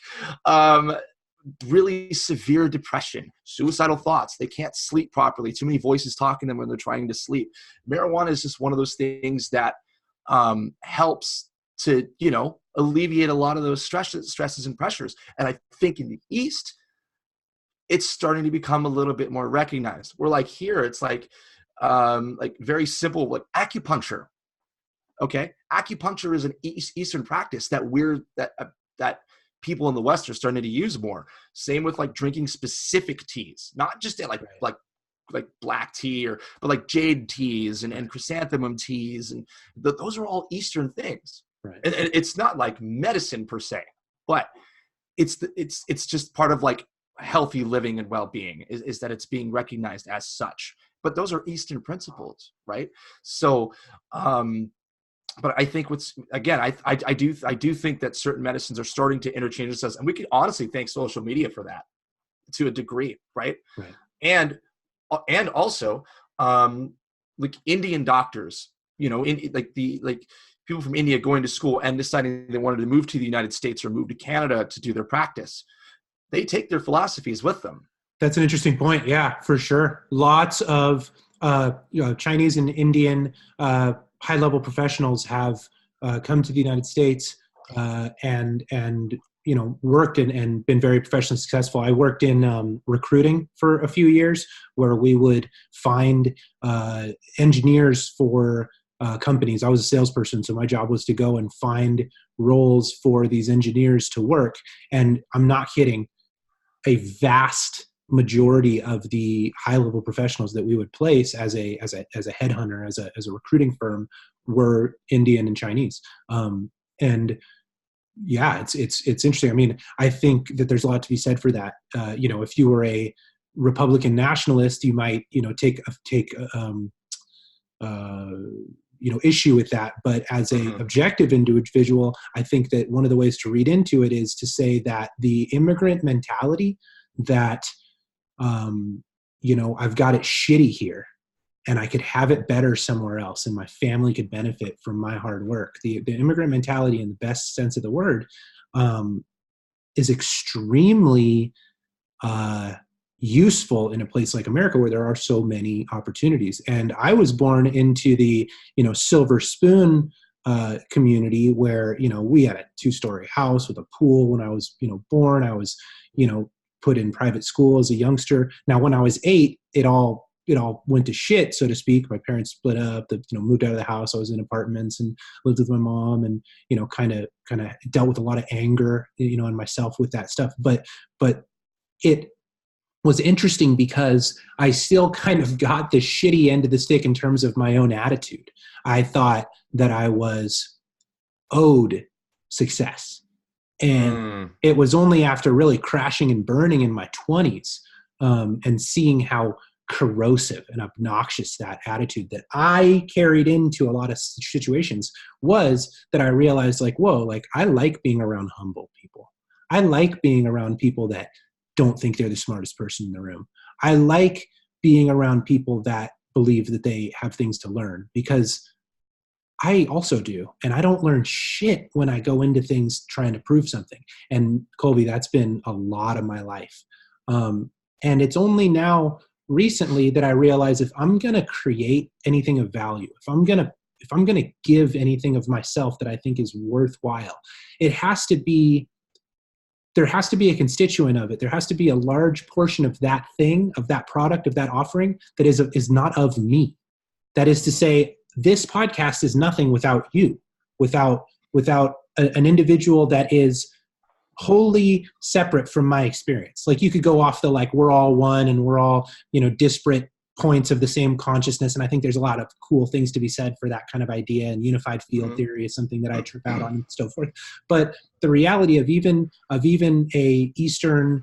really severe depression, suicidal thoughts. They can't sleep properly. Too many voices talking to them when they're trying to sleep. Marijuana is just one of those things that helps to, alleviate a lot of those stresses and pressures. And I think in the East, it's starting to become a little bit more recognized. We're like here, it's like very simple, like acupuncture. Okay, acupuncture is an Eastern practice that that people in the West are starting to use more. Same with like drinking specific teas, not just like Right. like black tea but like jade teas and chrysanthemum teas, and those are all Eastern things. Right. And it's not like medicine per se, but it's just part of like healthy living and well-being is that it's being recognized as such. But those are Eastern principles, right? So but I think I do think that certain medicines are starting to interchange themselves, and we can honestly thank social media for that to a degree, right? Right. And also like Indian doctors, in like people from India going to school and deciding they wanted to move to the United States or move to Canada to do their practice. They take their philosophies with them. That's an interesting point. Yeah, for sure. Lots of Chinese and Indian high-level professionals have come to the United States and worked and been very professionally successful. I worked in recruiting for a few years, where we would find engineers for companies. I was a salesperson, so my job was to go and find roles for these engineers to work. And I'm not kidding. A vast majority of the high level professionals that we would place as a headhunter, as a recruiting firm, were Indian and Chinese. And yeah, it's interesting. I mean, I think that there's a lot to be said for that. If you were a Republican nationalist, you might take issue with that. But as a objective individual, I think that one of the ways to read into it is to say that the immigrant mentality that, I've got it shitty here and I could have it better somewhere else and my family could benefit from my hard work. The immigrant mentality, in the best sense of the word, is extremely useful in a place like America, where there are so many opportunities. And I was born into the silver spoon community, where we had a 2-story house with a pool. When I was born, I was put in private school as a youngster. Now when I was 8, it all went to shit, so to speak. My parents split up, moved out of the house. I was in apartments and lived with my mom, and kind of dealt with a lot of anger in myself with that stuff. But it was interesting because I still kind of got the shitty end of the stick in terms of my own attitude. I thought that I was owed success. And it was only after really crashing and burning in my 20s and seeing how corrosive and obnoxious that attitude that I carried into a lot of situations was, that I realized, like, whoa, like, I like being around humble people. I like being around people that don't think they're the smartest person in the room. I like being around people that believe that they have things to learn, because I also do. And I don't learn shit when I go into things trying to prove something. And Colby, that's been a lot of my life. And it's only now recently that I realize, if I'm going to create anything of value, if I'm going to give anything of myself that I think is worthwhile, there has to be a constituent of it. There has to be a large portion of that thing, of that product, of that offering that is not of me. That is to say, this podcast is nothing without you, without an individual that is wholly separate from my experience. Like, you could go off the, like, we're all one and we're all, disparate points of the same consciousness. And I think there's a lot of cool things to be said for that kind of idea. And unified field theory is something that I trip out on and so forth. But the reality of even a Eastern,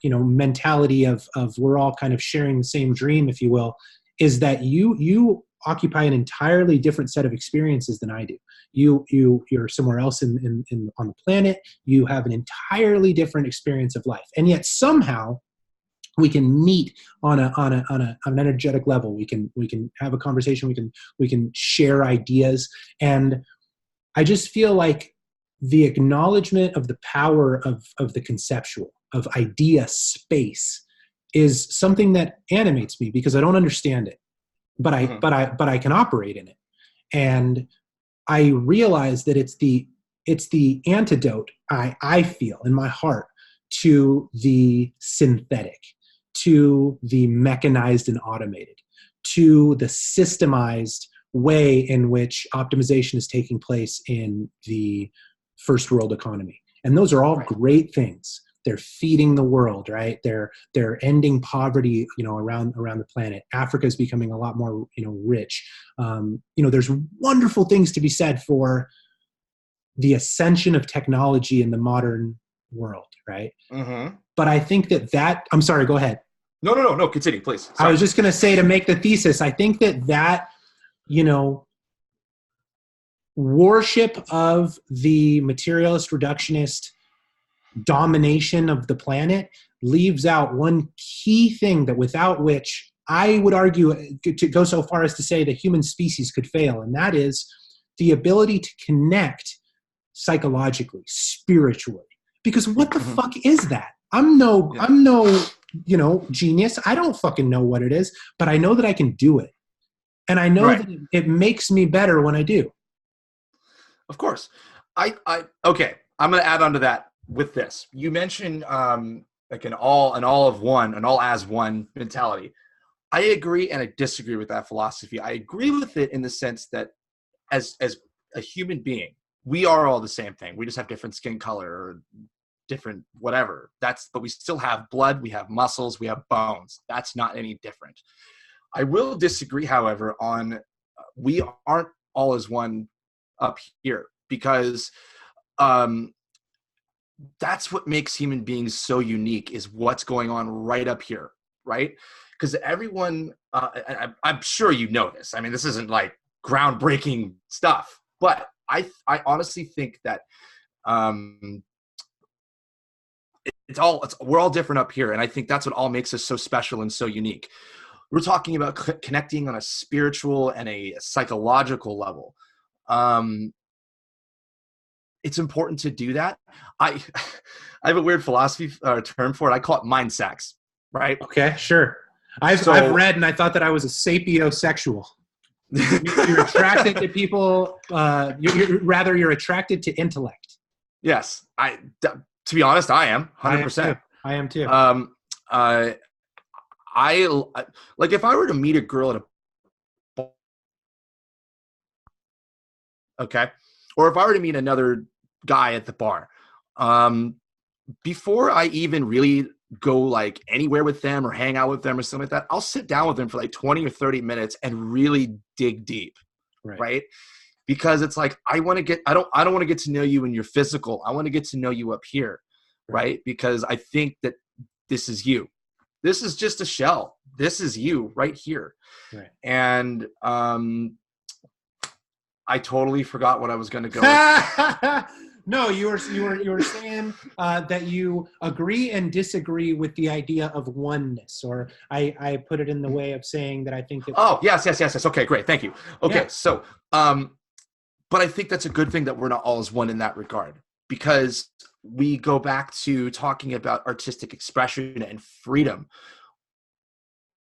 mentality of we're all kind of sharing the same dream, if you will, is that you occupy an entirely different set of experiences than I do. You're somewhere else on the planet. You have an entirely different experience of life, and yet somehow we can meet on an energetic level. We can have a conversation. We can share ideas, and I just feel like the acknowledgement of the power of the conceptual, of idea space, is something that animates me, because I don't understand it, but I can operate in it. And I realize that it's the antidote, I feel in my heart, to the synthetic, to the mechanized and automated, to the systemized way in which optimization is taking place in the first world economy. And those are all great things. They're feeding the world, right? They're ending poverty, around the planet. Africa is becoming a lot more, rich. There's wonderful things to be said for the ascension of technology in the modern world, right? But I think that I'm sorry, go ahead. No, continue, please. Sorry. I was just going to say, to make the thesis, I think that worship of the materialist reductionist domination of the planet leaves out one key thing, that without which I would argue, to go so far as to say, the human species could fail, and that is the ability to connect psychologically, spiritually. Because what the fuck is that? I'm no genius. I don't fucking know what it is, but I know that I can do it, and I know that it makes me better when I do. Of course. Okay. I'm going to add on to that with this. You mentioned like an all as one mentality. I agree and I disagree with that philosophy. I agree with it in the sense that as a human being, we are all the same thing. We just have different skin color or different whatever. But we still have blood, we have muscles, we have bones. That's not any different. I will disagree, however, on we aren't all as one up here, because that's what makes human beings so unique, is what's going on right up here, right? Because everyone, I'm sure you know this. I mean, this isn't like groundbreaking stuff, but I honestly think that we're all different up here, and I think that's what all makes us so special and so unique. We're talking about connecting on a spiritual and a psychological level. It's important to do that. I have a weird philosophy term for it. I call it mind sex, right? Okay, sure. I've read, and I thought that I was a sapiosexual. You're attracted to people. You're attracted to intellect. Yes, to be honest, I am 100%. I am too. I like, if I were to meet a girl at a okay, or if I were to meet another guy at the bar, before I even really go like anywhere with them or hang out with them or something like that, I'll sit down with them for like 20 or 30 minutes and really dig deep. Right. Because it's like, I don't want to get to know you in your physical. I want to get to know you up here. Right. Because I think that this is you. This is just a shell. This is you right here. Right. And, I totally forgot what I was going to go with. No, you were saying that you agree and disagree with the idea of oneness, or I put it in the way of saying that I think that. Oh, yes. Okay, great. Thank you. Okay. Yeah. So, but I think that's a good thing that we're not all as one in that regard, because we go back to talking about artistic expression and freedom.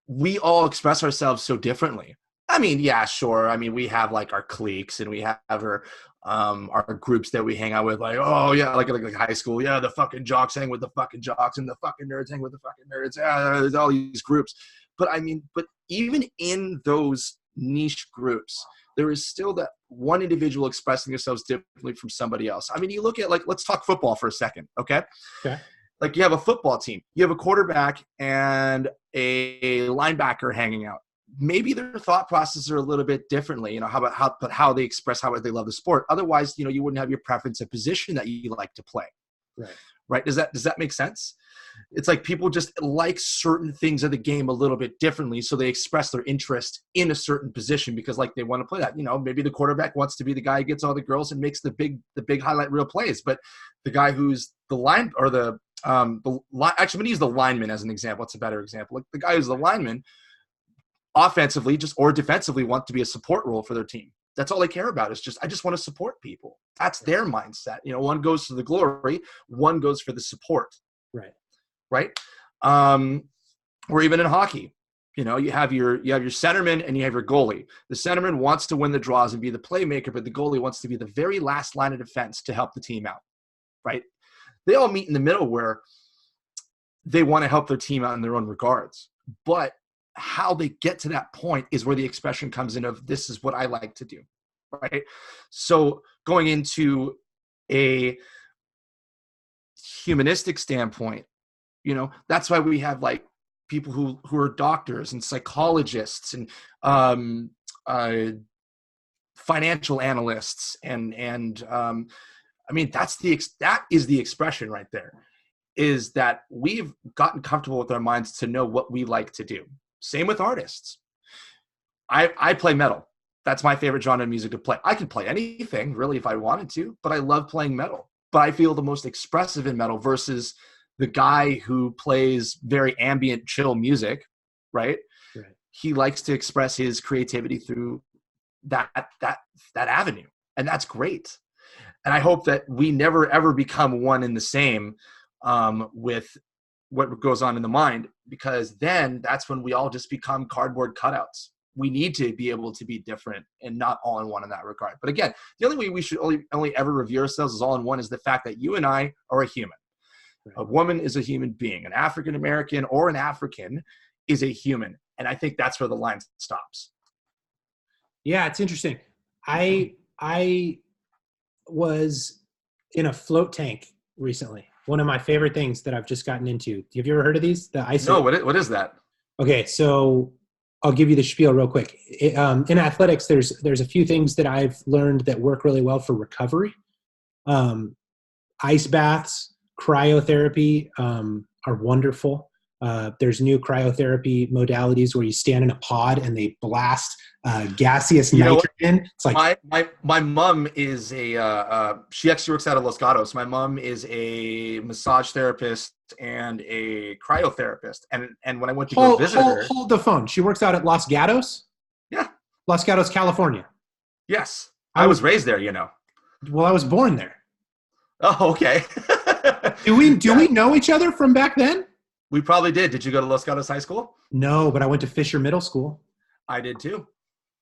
We all express ourselves so differently. I mean, yeah, sure. I mean, we have like our cliques and we have our groups that we hang out with, like, oh yeah, like high school. Yeah, the fucking jocks hang with the fucking jocks and the fucking nerds hang with the fucking nerds. Yeah, there's all these groups. But I mean, but even in those niche groups, there is still that one individual expressing themselves differently from somebody else. I mean, you look at, like, let's talk football for a second, okay? Okay. Like, you have a football team. You have a quarterback and a linebacker hanging out. Maybe their thought processes are a little bit differently, how they express how they love the sport. Otherwise, you wouldn't have your preference of position that you like to play. Right. Does that make sense? It's like people just like certain things of the game a little bit differently. So they express their interest in a certain position because, like, they want to play that. Maybe the quarterback wants to be the guy who gets all the girls and makes the big highlight reel plays. But the guy who's the line, or actually, I'm going to use the lineman as an example. It's a better example. Like, the guy who's the lineman, offensively or defensively, want to be a support role for their team. That's all they care about, is I just want to support people. That's their mindset. One goes for the glory, one goes for the support. Right. Or even in hockey, you have your centerman and you have your goalie. The centerman wants to win the draws and be the playmaker, but the goalie wants to be the very last line of defense to help the team out. Right. They all meet in the middle where they want to help their team out in their own regards. But how they get to that point is where the expression comes in of, this is what I like to do. Right. So going into a humanistic standpoint, that's why we have, like, people who are doctors and psychologists and financial analysts and I mean, that is the expression right there, is that we've gotten comfortable with our minds to know what we like to do. Same with artists. I play metal. That's my favorite genre of music to play. I can play anything really if I wanted to, but I love playing metal. But I feel the most expressive in metal versus the guy who plays very ambient, chill music, right? He likes to express his creativity through that avenue, and that's great. And I hope that we never ever become one and the same with what goes on in the mind, because then that's when we all just become cardboard cutouts. We need to be able to be different and not all in one in that regard. But again, the only way we should only ever review ourselves as all in one is the fact that you and I are a human. A woman is a human being. An African-American or an African is a human. And I think that's where the line stops. Yeah, it's interesting. I was in a float tank recently. One of my favorite things that I've just gotten into. Have you ever heard of these? The ice. No, what is that? Okay, so I'll give you the spiel real quick. In athletics, there's a few things that I've learned that work really well for recovery. Ice baths, cryotherapy are wonderful. There's new cryotherapy modalities where you stand in a pod and they blast gaseous nitrogen. It's like my mom is she actually works out of Los Gatos. My mom is a massage therapist and a cryotherapist. And when I went to go visit her, hold the phone. She works out at Los Gatos. Yeah, Los Gatos, California. Yes, I was raised there. Well, I was born there. Oh, okay. Do we know each other from back then? We probably did. Did you go to Los Gatos High School? No, but I went to Fisher Middle School. I did too.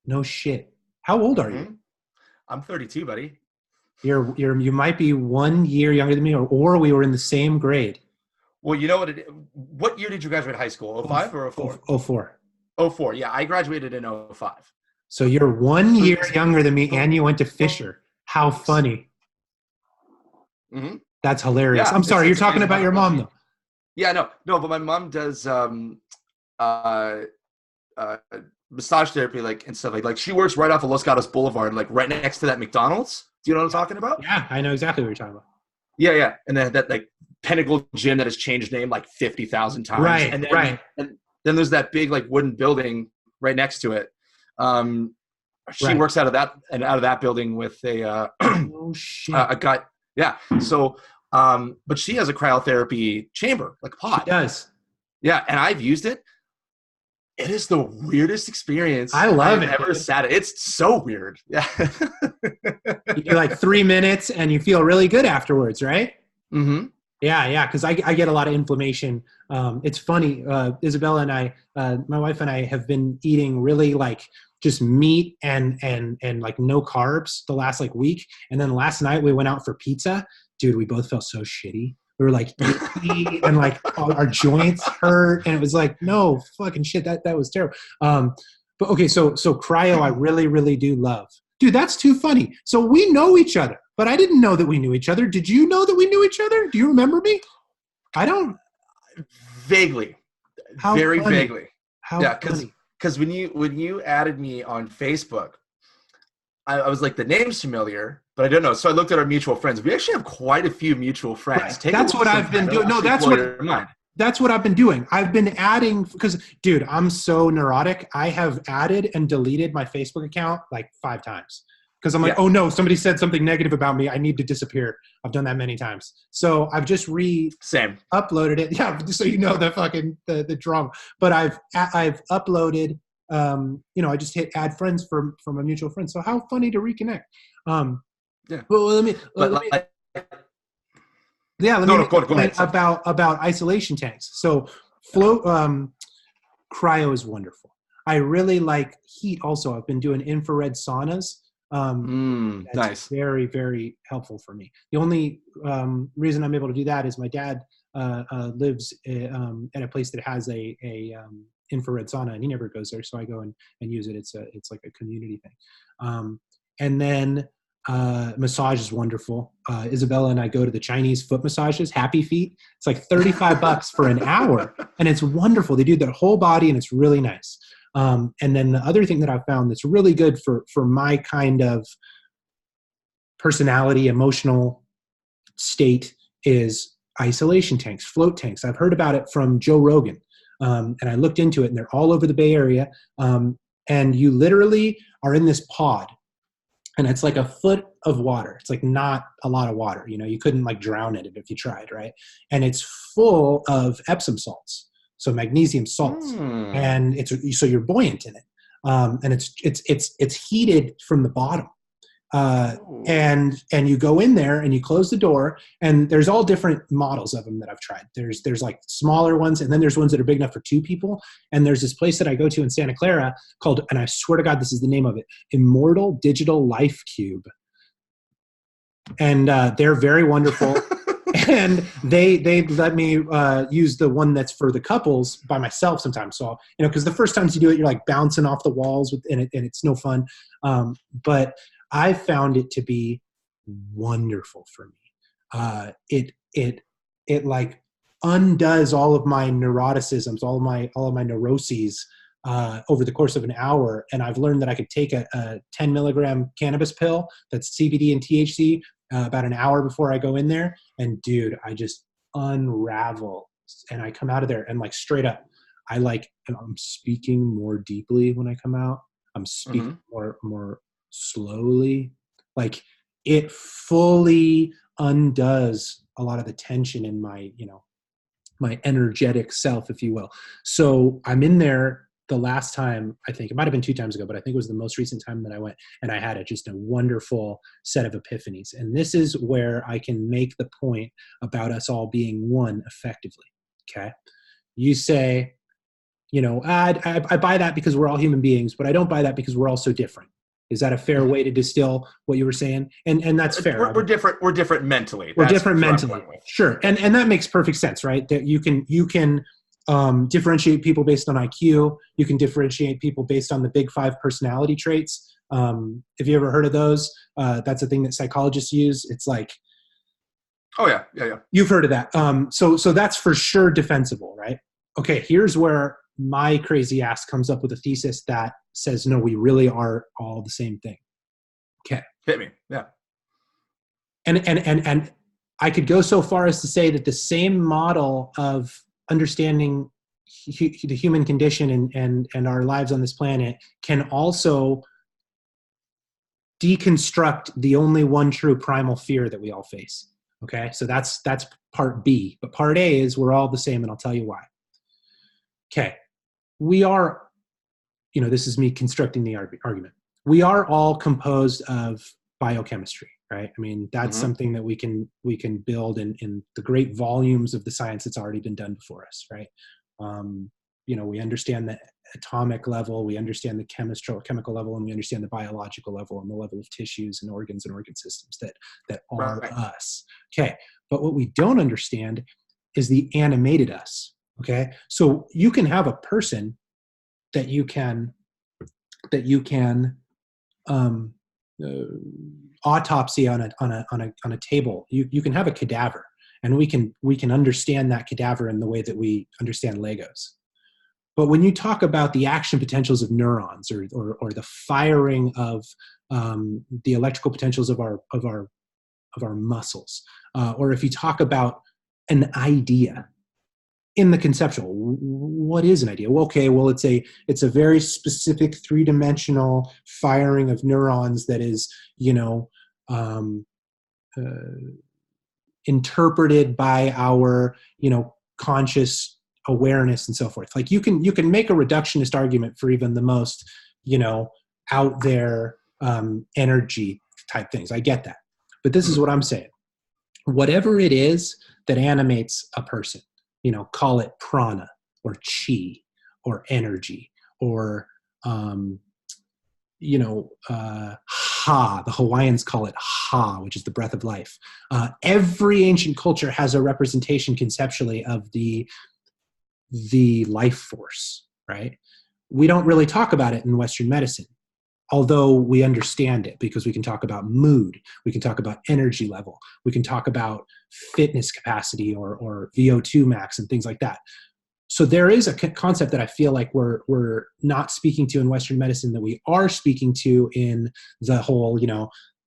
No shit. How old are you? I'm 32, buddy. You might be 1 year younger than me, or we were in the same grade. Well, what year did you graduate high school? 05 or 04? 04. 04. Yeah, I graduated in 05. So you're 1 year younger than me, and you went to Fisher. How funny. Mm-hmm. That's hilarious. Yeah, I'm sorry. You're talking about your mom, though. Yeah, no, but my mom does uh, uh, massage therapy, like, and stuff like she works right off of Los Gatos Boulevard, like right next to that McDonald's. Do you know what I'm talking about? Yeah, I know exactly what you're talking about. Yeah. And then that like Pinnacle gym that has changed name like 50,000 times. Right, And right, then there's that big like wooden building right next to it. She right. works out of that building with Oh shit. a guy. Yeah. So, but she has a cryotherapy chamber, like a She pod. does. Yeah. And I've used it. It is the weirdest I experience love I've it, ever dude. sat in. It's so weird. Yeah. You do like 3 minutes and you feel really good afterwards, right? Mm-hmm. Yeah, because I get a lot of inflammation. It's funny, Isabella and I, my wife and I have been eating really like just meat and like no carbs the last like week. And then last night we went out for pizza. Dude, we both felt so shitty. We were like itchy and like our joints hurt. And it was like, no fucking shit. That was terrible. But okay, so cryo, I really, really do love. Dude, that's too funny. So we know each other, but I didn't know that we knew each other. Did you know that we knew each other? Do you remember me? I don't. Vaguely, How very funny. vaguely. How Yeah, funny. because when you added me on Facebook, I was like, the name's familiar, but I don't know. So I looked at our mutual friends. We actually have quite a few muitual friends. Right. Take a That's look what I've been sometime. It'll doing. No, actually blow your mind. that's what I've been doing. I've been adding because, dude, I'm so neurotic. I have added and deleted my Facebook account like 5 times because I'm like, Yeah. oh no, somebody said something negative about me. I need to disappear. I've done that many times. So I've just Same. uploaded it. Yeah, just so you know the fucking the drama. But I've uploaded. I just hit add friends from a mutual friend. So how funny to reconnect. Yeah. Well, let me. But Let me like, yeah, let me no, make a go point ahead. Sorry. about isolation tanks. So float cryo is wonderful. I really like heat also. I've been doing infrared saunas. That's Nice. very, very helpful for me. The only reason I'm able to do that is my dad lives at a place that has a infrared sauna, and he never goes there, so I go and use it. It's like a community thing. And then massage is wonderful. Isabella and I go to the Chinese foot massages, Happy Feet. It's like $35 for an hour, and it's wonderful. They do their whole body, and it's really nice. And then the other thing that I've found that's really good for my kind of personality, emotional state is isolation tanks, float tanks. I've heard about it from Joe Rogan, and I looked into it, and they're all over the Bay Area. And you literally are in this pod, and it's like a foot of water. It's like not a lot of water. You couldn't like drown in it if you tried, right? And it's full of Epsom salts, so magnesium salts, and so you're buoyant in it, and it's heated from the bottom. And you go in there and you close the door, and there's all different models of them that I've tried. There's like smaller ones, and then there's ones that are big enough for 2 people. And there's this place that I go to in Santa Clara called, and I swear to God, this is the name of it, Immortal Digital Life Cube. And they're very wonderful. And they let me use the one that's for the couples by myself sometimes. So, because the first times you do it, you're like bouncing off the walls and it's no fun. But I found it to be wonderful for me. It like undoes all of my neuroticisms, all of my neuroses over the course of an hour. And I've learned that I could take a 10 milligram cannabis pill that's CBD and THC about an hour before I go in there. And dude, I just unravel, and I come out of there and like straight up, I'm speaking more deeply when I come out. I'm speaking more slowly. Like it fully undoes a lot of the tension in my, my energetic self, if you will. So I'm in there the last time, I think it might've been 2 times ago, but I think it was the most recent time that I went, and I had just a wonderful set of epiphanies. And this is where I can make the point about us all being one effectively. Okay. You say, I buy that because we're all human beings, but I don't buy that because we're all so different. Is that a fair way to distill what you were saying? And that's fair. We're different. We're different mentally. We're different mentally. Sure. And that makes perfect sense, right? That you can differentiate people based on IQ. You can differentiate people based on the big 5 personality traits. Have you ever heard of those? That's a thing that psychologists use. It's like Oh yeah, yeah, yeah. You've heard of that. So that's for sure defensible, right? Okay, here's where my crazy ass comes up with a thesis that says, no, we really are all the same thing. Okay. Hit me. Yeah. And I could go so far as to say that the same model of understanding the human condition and our lives on this planet can also deconstruct the only one true primal fear that we all face. Okay, so that's part B. But part A is we're all the same, and I'll tell you why. Okay, we are, this is me constructing the argument. We are all composed of biochemistry, right? I mean, that's something that we can build in the great volumes of the science that's already been done before us, right? We understand the atomic level, we understand the chemical level, and we understand the biological level and the level of tissues and organs and organ systems that are us. Okay, but what we don't understand is the animated us. Okay, so you can have a person that you can autopsy on a table. You can have a cadaver, and we can understand that cadaver in the way that we understand Legos. But when you talk about the action potentials of neurons or the firing of the electrical potentials of our muscles, or if you talk about an idea in the conceptual, what is an idea? Well, okay, well it's a very specific three-dimensional firing of neurons that is interpreted by our conscious awareness and so forth. Like you can make a reductionist argument for even the most out there energy type things. I get that, but this is what I'm saying. Whatever it is that animates a person, call it prana or chi or energy or ha. The Hawaiians call it ha, which is the breath of life. Every ancient culture has a representation conceptually of the life force, right? We don't really talk about it in Western medicine, although we understand it because we can talk about mood, we can talk about energy level, we can talk about fitness capacity or VO2 max and things like that. So there is a concept that I feel like we're not speaking to in Western medicine that we are speaking to in the whole,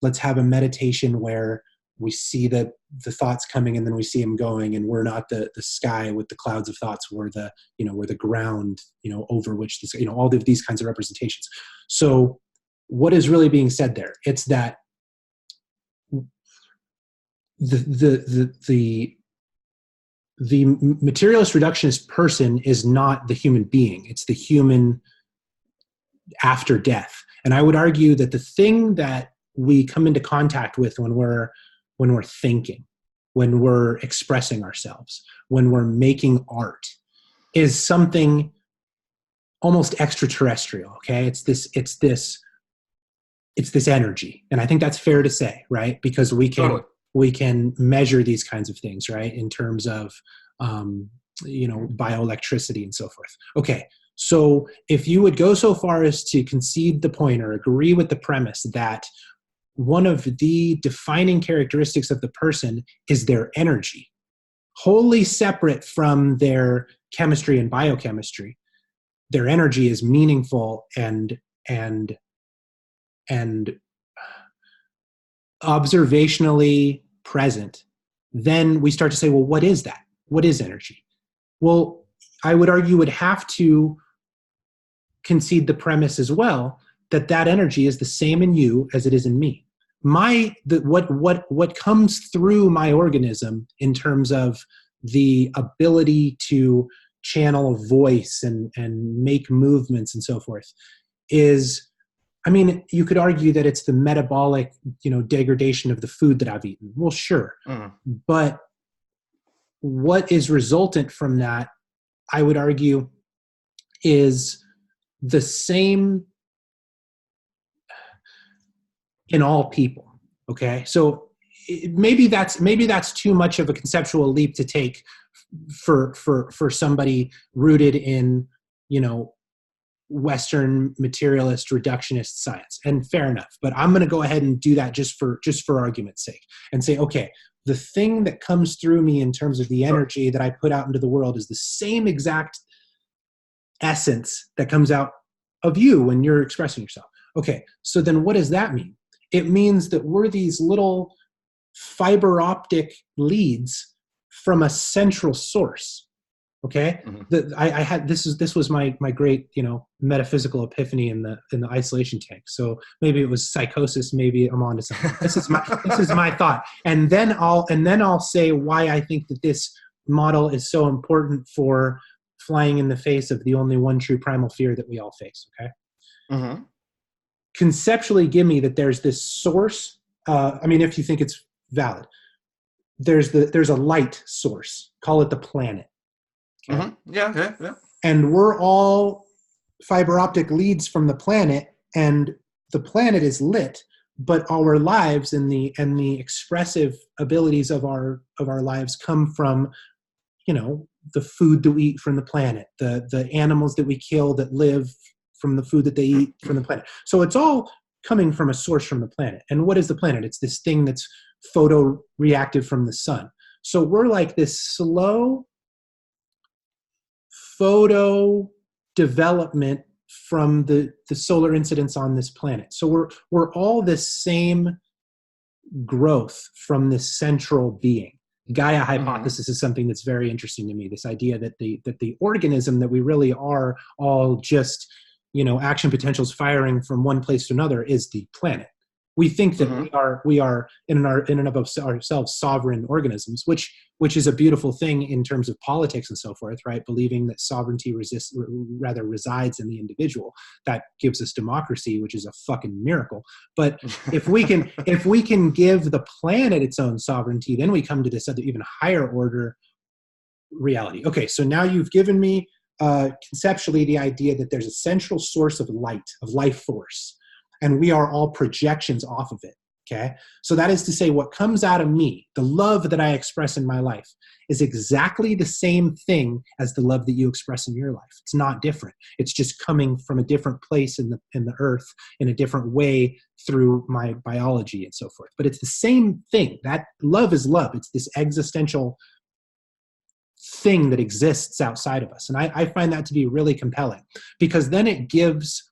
let's have a meditation where we see the thoughts coming and then we see them going, and we're not the sky with the clouds of thoughts. We're the ground, over which this, all of these kinds of representations. So what is really being said there? It's that the materialist reductionist person is not the human being. It's the human after death. And I would argue that the thing that we come into contact with when we're thinking, when we're expressing ourselves, when we're making art, is something almost extraterrestrial. Okay, it's this energy, and I think that's fair to say, right? Because we can measure these kinds of things, right, in terms of bioelectricity and so forth. Okay, so if you would go so far as to concede the point or agree with the premise that one of the defining characteristics of the person is their energy, wholly separate from their chemistry and biochemistry, their energy is meaningful and observationally present, then we start to say, well, what is that? What is energy? Well, I would argue would have to concede the premise as well that energy is the same in you as it is in me. What comes through my organism in terms of the ability to channel a voice and make movements and so forth is, I mean, you could argue that it's the metabolic, degradation of the food that I've eaten. Well, sure. But what is resultant from that, I would argue, is the same in all people. Okay. So maybe that's too much of a conceptual leap to take for somebody rooted in, Western materialist reductionist science, and fair enough. But I'm going to go ahead and do that just for argument's sake, and say, okay, the thing that comes through me in terms of the energy that I put out into the world is the same exact essence that comes out of you when you're expressing yourself. Okay, so then what does that mean? It means that we're these little fiber optic leads from a central source. Okay, I had this was my great metaphysical epiphany in the isolation tank. So maybe it was psychosis, maybe I'm onto something. This is my thought, and then I'll say why I think that this model is so important for flying in the face of the only one true primal fear that we all face. Okay, conceptually, give me that there's this source. I mean, if you think it's valid, there's a light source. Call it the planet. Okay. Yeah. And we're all fiber optic leads from the planet, and the planet is lit, but our lives and the expressive abilities of our lives come from, the food that we eat from the planet, the animals that we kill that live from the food that they eat from the planet. So it's all coming from a source from the planet. And what is the planet? It's this thing that's photoreactive from the sun. So we're like this slow photo development from the solar incidence on this planet. So we're all this same growth from this central being. Gaia hypothesis is something that's very interesting to me. This idea that the organism that we really are all just, action potentials firing from one place to another is the planet. We think that we are in and of ourselves sovereign organisms, which is a beautiful thing in terms of politics and so forth, right? Believing that sovereignty resides in the individual. That gives us democracy, which is a fucking miracle. But if we can give the planet its own sovereignty, then we come to this other even higher order reality. Okay, so now you've given me conceptually the idea that there's a central source of light, of life force, and we are all projections off of it, okay? So that is to say, what comes out of me, the love that I express in my life, is exactly the same thing as the love that you express in your life. It's not different. It's just coming from a different place in the earth in a different way through my biology and so forth. But it's the same thing. That love is love. It's this existential thing that exists outside of us. And I find that to be really compelling, because then it gives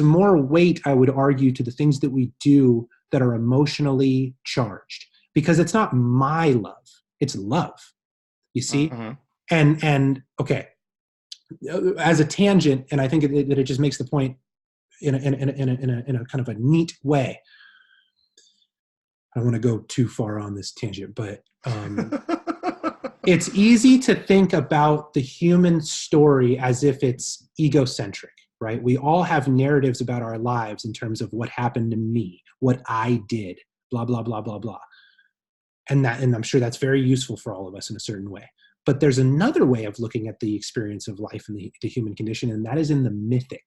more weight, I would argue, to the things that we do that are emotionally charged, because it's not my love, it's love, you see? And okay, as a tangent, and I think that it just makes the point in a kind of a neat way. I don't want to go too far on this tangent, but it's easy to think about the human story as if it's egocentric. Right? We all have narratives about our lives in terms of what happened to me, what I did, blah, blah, blah, blah, blah. And I'm sure that's very useful for all of us in a certain way. But there's another way of looking at the experience of life and the human condition, and that is in the mythic.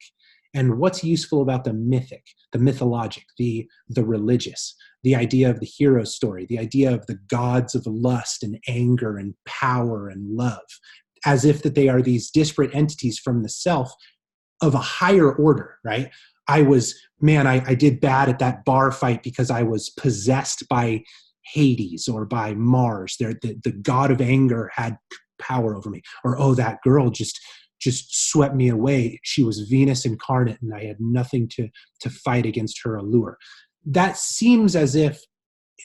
And what's useful about the mythic, the mythologic, the religious, the idea of the hero story, the idea of the gods of lust and anger and power and love, as if that they are these disparate entities from the self of a higher order, right? I did bad at that bar fight because I was possessed by Hades or by Mars. The god of anger had power over me. Or, oh, that girl just swept me away. She was Venus incarnate, and I had nothing to fight against her allure. That seems as if,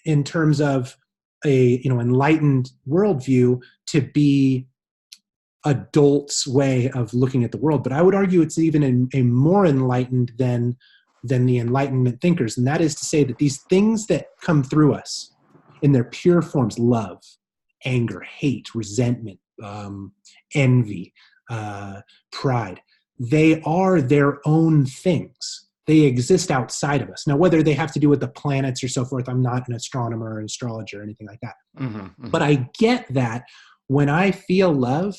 in terms of a enlightened worldview, to be adults' way of looking at the world. But I would argue it's even a more enlightened than the Enlightenment thinkers. And that is to say that these things that come through us in their pure forms, love, anger, hate, resentment, envy, pride, they are their own things. They exist outside of us. Now, whether they have to do with the planets or so forth, I'm not an astronomer or an astrologer or anything like that. But I get that when I feel love,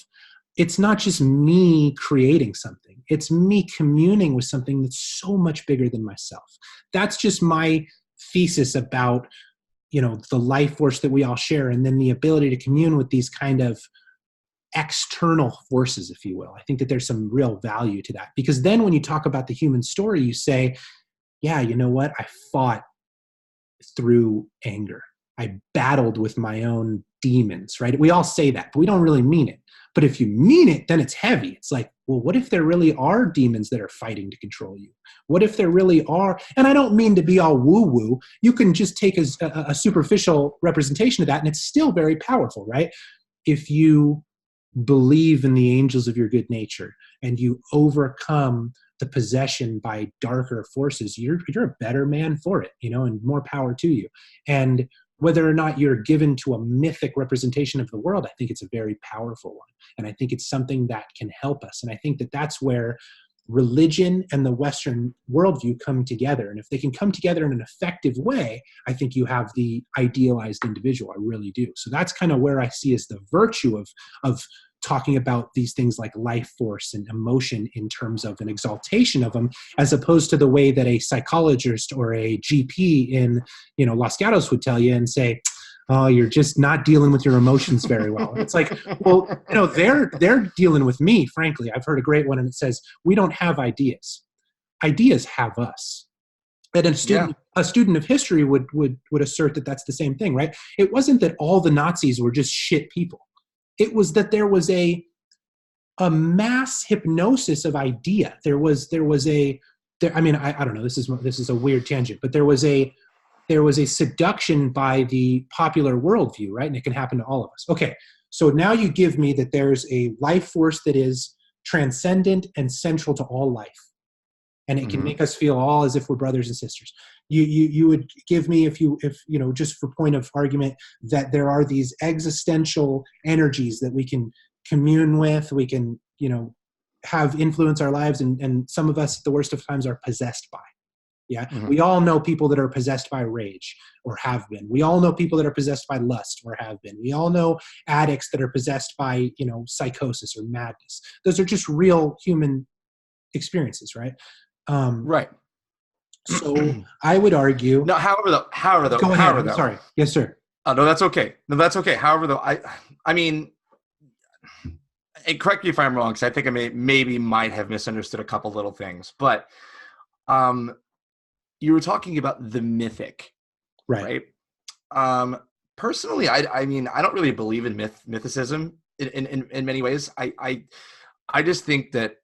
it's not just me creating something. It's me communing with something that's so much bigger than myself. That's just my thesis about, the life force that we all share, and then the ability to commune with these kind of external forces, if you will. I think that there's some real value to that, because then when you talk about the human story, you say, yeah, you know what? I fought through anger. I battled with my own demons, right? We all say that, but we don't really mean it. But if you mean it, then it's heavy. It's like, well, what if there really are demons that are fighting to control you? What if there really are? And I don't mean to be all woo-woo. You can just take a superficial representation of that, and it's still very powerful, right? If you believe in the angels of your good nature and you overcome the possession by darker forces, you're a better man for it, and more power to you. And whether or not you're given to a mythic representation of the world, I think it's a very powerful one. And I think it's something that can help us. And I think that that's where religion and the Western worldview come together. And if they can come together in an effective way, I think you have the idealized individual. I really do. So that's kind of where I see as the virtue of talking about these things like life force and emotion in terms of an exaltation of them, as opposed to the way that a psychologist or a GP in, Los Gatos would tell you and say, oh, you're just not dealing with your emotions very well. And it's like, well, they're dealing with me, frankly. I've heard a great one, and it says, we don't have ideas. Ideas have us. And a student of history would assert that that's the same thing, right? It wasn't that all the Nazis were just shit people. It was that there was a mass hypnosis of idea. I don't know, this is a weird tangent, but there was a seduction by the popular worldview, right? And it can happen to all of us. Okay, so now you give me that there's a life force that is transcendent and central to all life. And it can make us feel all as if we're brothers and sisters. You would give me, if just for point of argument, that there are these existential energies that we can commune with, we can, have influence our lives, and some of us at the worst of times are possessed by. Yeah. Mm-hmm. We all know people that are possessed by rage or have been. We all know people that are possessed by lust or have been. We all know addicts that are possessed by, psychosis or madness. Those are just real human experiences, right? Right. So I would argue. No, however though. Go ahead. I'm sorry. Yes, sir. Oh, no, that's okay. However though, I mean, and correct me if I'm wrong, because I think I might have misunderstood a couple little things, but you were talking about the mythic, right? Personally, I mean, I don't really believe in mythicism in many ways. I just think that.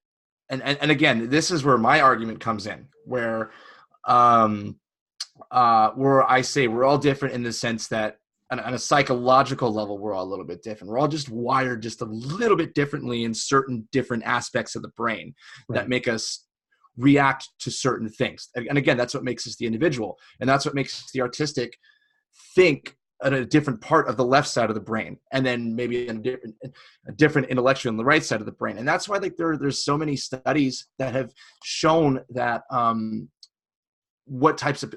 And again, this is where my argument comes in, where I say we're all different in the sense that on a psychological level, we're all a little bit different. We're all just wired just a little bit differently in certain different aspects of the brain that make us react to certain things. And again, that's what makes us the individual. And that's what makes the artistic think at a different part of the left side of the brain, and then maybe a different intellectual on the right side of the brain. And that's why there's so many studies that have shown that what types of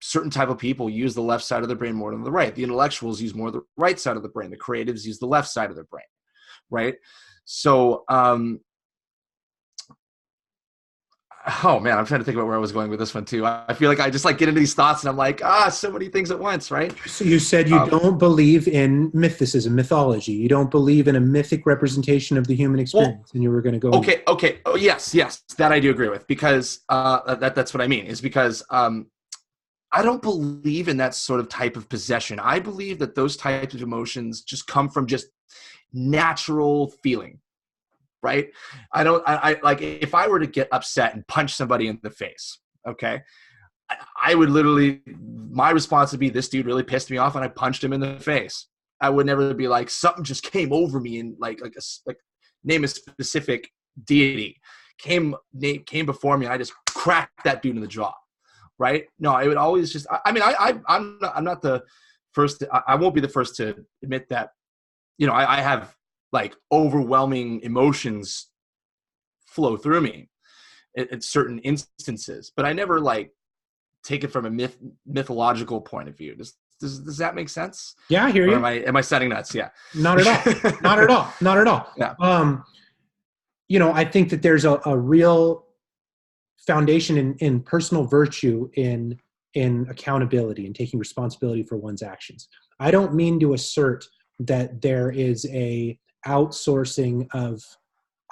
certain type of people use the left side of the brain more than the right. The intellectuals use more the right side of the brain. The creatives use the left side of the brain, right? So oh man, I'm trying to think about where I was going with this one too. I feel like I just get into these thoughts and I'm like, so many things at once, right? So you said you don't believe in mythicism, mythology. You don't believe in a mythic representation of the human experience, and you were going to go. Okay. Oh, yes, that I do agree with, because that's what I mean. Is because I don't believe in that sort of type of possession. I believe that those types of emotions just come from just natural feeling. Right? I like, if I were to get upset and punch somebody in the face, okay, I would literally, my response would be, this dude really pissed me off and I punched him in the face. I would never be like, something just came over me and like name a specific deity came before me and I just cracked that dude in the jaw. Right? No, I would always just, I'm not the first, I won't be the first to admit that, I have overwhelming emotions flow through me at certain instances, but I never take it from a mythological point of view. Does that make sense? Yeah, I hear you. Or am I sounding nuts? Yeah. Not at all. Not at all. Not at all. Yeah. I think that there's a real foundation in personal virtue in accountability and taking responsibility for one's actions. I don't mean to assert that there is a outsourcing of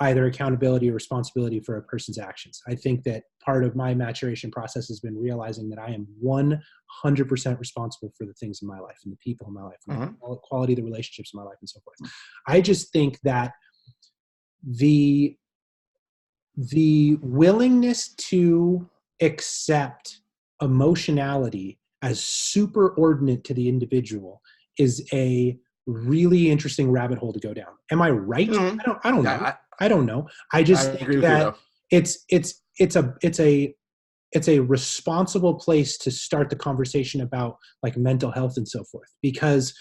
either accountability or responsibility for a person's actions. I think that part of my maturation process has been realizing that I am 100% responsible for the things in my life and the people in my life and the quality of the relationships in my life and so forth. I just think that the willingness to accept emotionality as superordinate to the individual is a really interesting rabbit hole to go down. Am I right? I don't know. I don't know. I just think that it's a responsible place to start the conversation about like mental health and so forth, because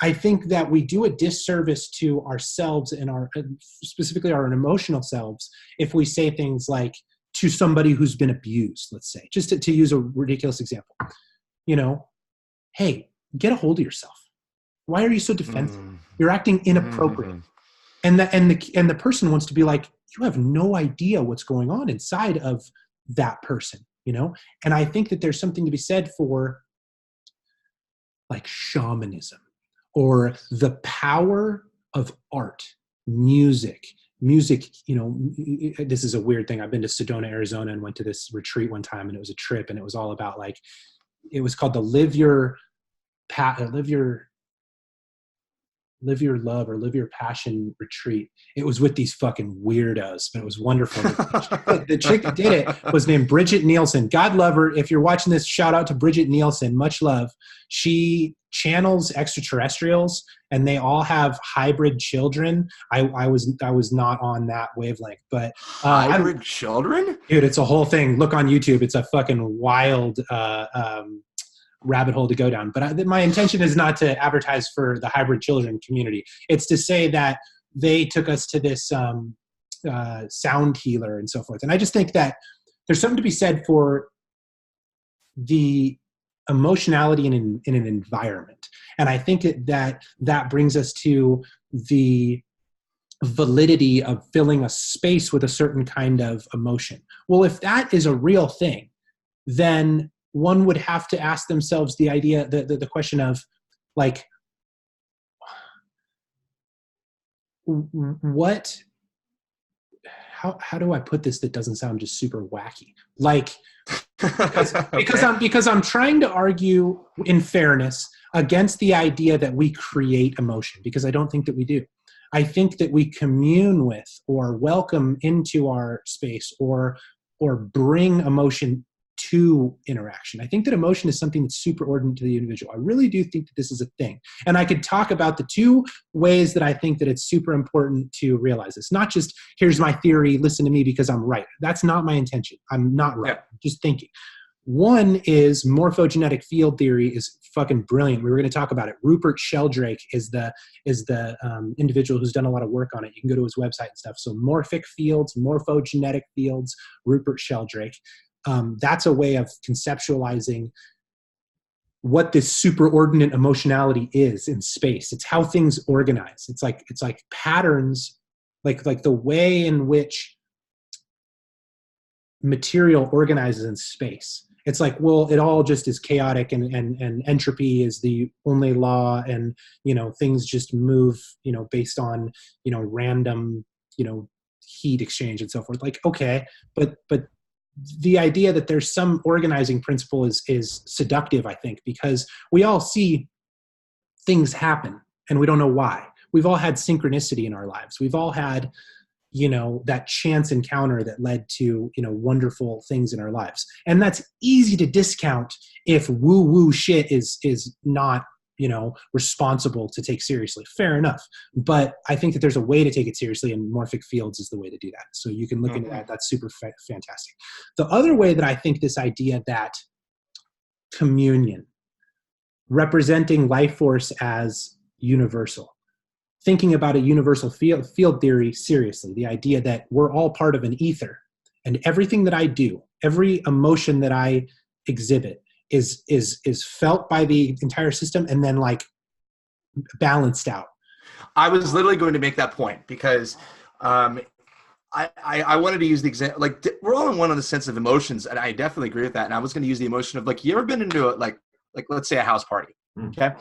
I think that we do a disservice to ourselves and specifically our emotional selves if we say things like to somebody who's been abused, let's say, just to use a ridiculous example, hey, get a hold of yourself. Why are you so defensive? You're acting inappropriate. And the person wants to be like, you have no idea what's going on inside of that person, And I think that there's something to be said for like shamanism or the power of art, music. This is a weird thing. I've been to Sedona, Arizona, and went to this retreat one time, and it was a trip, and it was all about like, it was called the Live Your Love or Live Your Passion retreat. It was with these fucking weirdos, but it was wonderful. The chick that did it was named Bridget Nielsen. God love her. If you're watching this, shout out to Bridget Nielsen. Much love. She channels extraterrestrials, and they all have hybrid children. I was not on that wavelength, but hybrid children, dude, it's a whole thing. Look on YouTube. It's a fucking wild rabbit hole to go down. But my intention is not to advertise for the hybrid children community. It's to say that they took us to this sound healer and so forth. And I just think that there's something to be said for the emotionality in an environment. And I think that brings us to the validity of filling a space with a certain kind of emotion. Well, if that is a real thing, then one would have to ask themselves the question of like, how do I put this that doesn't sound just super wacky? Like, because I'm trying to argue in fairness against the idea that we create emotion, because I don't think that we do. I think that we commune with or welcome into our space or bring emotion to interaction. I think that emotion is something that's super ordinate to the individual. I really do think that this is a thing. And I could talk about the two ways that I think that it's super important to realize this. Not just, here's my theory, listen to me because I'm right. That's not my intention. I'm not right. I'm just thinking. One is morphogenetic field theory is fucking brilliant. We were going to talk about it. Rupert Sheldrake is the individual who's done a lot of work on it. You can go to his website and stuff. So morphic fields, morphogenetic fields, Rupert Sheldrake. That's a way of conceptualizing what this superordinate emotionality is in space. It's how things organize. It's like patterns, like the way in which material organizes in space. It's like, well, it all just is chaotic and entropy is the only law, and things just move based on random heat exchange and so forth. Like, okay, but the idea that there's some organizing principle is seductive, I think, because we all see things happen and we don't know why. We've all had synchronicity in our lives. We've all had, that chance encounter that led to, wonderful things in our lives. And that's easy to discount if woo-woo shit is not, responsible to take seriously. Fair enough. But I think that there's a way to take it seriously, and morphic fields is the way to do that. So you can look into that. That's super fantastic. The other way that I think this idea that communion, representing life force as universal, thinking about a universal field theory seriously, the idea that we're all part of an ether, and everything that I do, every emotion that I exhibit is felt by the entire system and then like balanced out. I was literally going to make that point because I wanted to use the example, like we're all in one of the sense of emotions, and I definitely agree with that. And I was going to use the emotion of like, you ever been into like let's say a house party, Okay.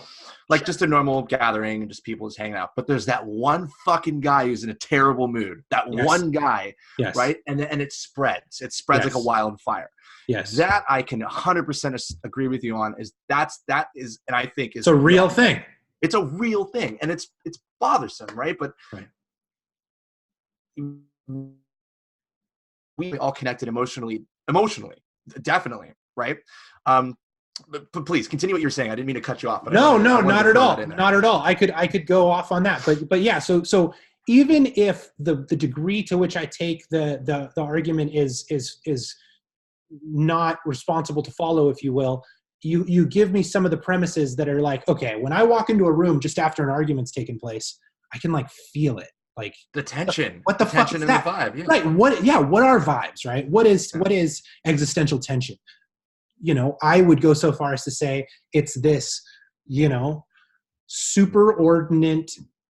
Like just a normal gathering and just people just hanging out. But there's that one fucking guy who's in a terrible mood. That one guy, right? And it spreads. It spreads like a wildfire. Yes. That I can 100% agree with you on that is, and I think is it's a real thing. It's a real thing. And it's bothersome, right? But we all connected emotionally, definitely. Right. But please continue what you're saying. I didn't mean to cut you off. But no, not at all. Not at all. I could go off on that, but yeah. So even if the degree to which I take the argument is not responsible to follow, if you will, you give me some of the premises that are like, okay, when I walk into a room just after an argument's taken place, I can like feel it, like the tension. What the fuck is that? The vibe, yeah. Right. What are vibes? Right. What is existential tension? You know, I would go so far as to say it's this, you know, superordinate,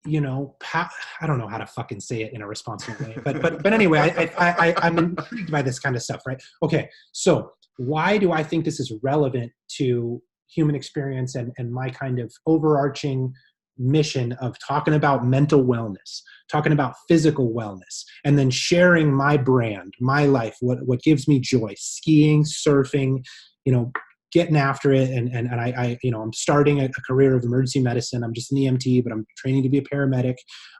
you know, I don't know how to fucking say it in a responsible way, but anyway, I'm intrigued by this kind of stuff, right? Okay, so why do I think this is relevant to human experience and my kind of overarching mission of talking about mental wellness, talking about physical wellness, and then sharing my brand, my life, what gives me joy, skiing, surfing, you know, getting after it. And I you know, I'm starting a career of emergency medicine. I'm just an EMT, but I'm training to be a paramedic.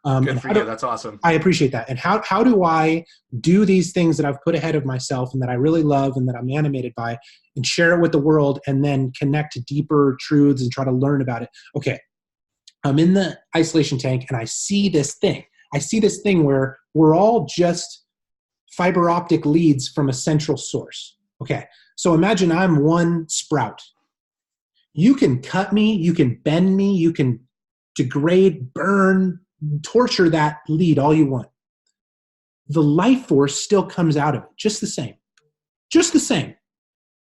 Good for you. That's awesome. I appreciate that. And how do I do these things that I've put ahead of myself and that I really love and that I'm animated by and share it with the world and then connect to deeper truths and try to learn about it? Okay. I'm in the isolation tank and I see this thing. Where we're all just fiber optic leads from a central source. Okay. So imagine I'm one sprout. You can cut me, you can bend me, you can degrade, burn, torture that lead all you want. The life force still comes out of it, just the same,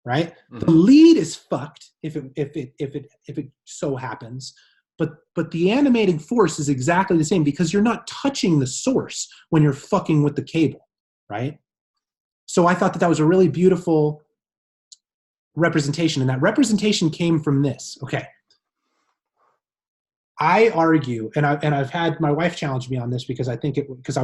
right? Mm-hmm. The lead is fucked if it so happens, but the animating force is exactly the same because you're not touching the source when you're fucking with the cable, right? So I thought that was a really beautiful representation, and that representation came from this. Okay, I argue, and I've had my wife challenge me on this because I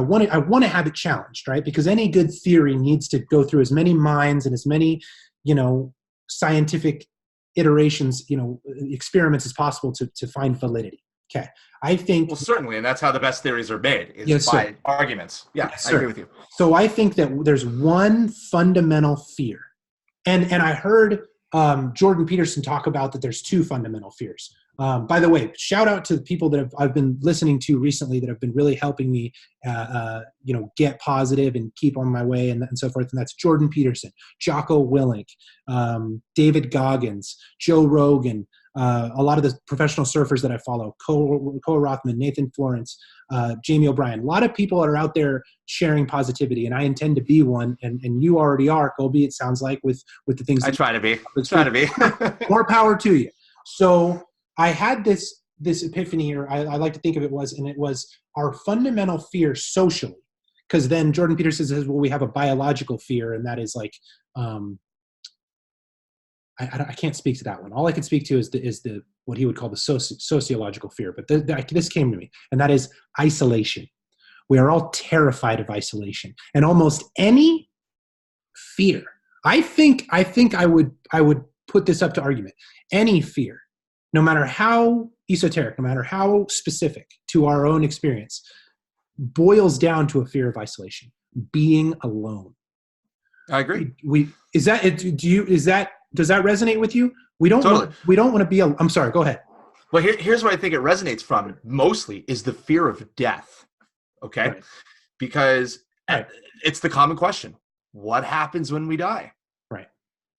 want to have it challenged, right? Because any good theory needs to go through as many minds and as many, you know, scientific iterations, you know, experiments as possible to find validity. Okay, I think. Well, certainly, and that's how the best theories are made, is by arguments. Yeah, yes, I agree with you. So I think that there's one fundamental fear. And I heard Jordan Peterson talk about that there's two fundamental fears. By the way, shout out to the people that I've been listening to recently that have been really helping me, you know, get positive and keep on my way and so forth. And that's Jordan Peterson, Jocko Willink, David Goggins, Joe Rogan, a lot of the professional surfers that I follow, Cole Rothman, Nathan Florence, Jamie O'Brien. A lot of people are out there sharing positivity, and I intend to be one. And you already are, Colby. It sounds like with the things. I try to be. More power to you. So I had this epiphany here. I like to think of it was our fundamental fear socially, because then Jordan Peterson says, well, we have a biological fear, and that is like. I can't speak to that one. All I can speak to is the what he would call the sociological fear. But this came to me, and that is isolation. We are all terrified of isolation, and almost any fear. I think I would put this up to argument. Any fear, no matter how esoteric, no matter how specific to our own experience, boils down to a fear of isolation, being alone. I agree. Does that resonate with you? We don't want to be. I'm sorry. Go ahead. Well, here's what I think it resonates from mostly is the fear of death. Okay, right. Because it's the common question: what happens when we die?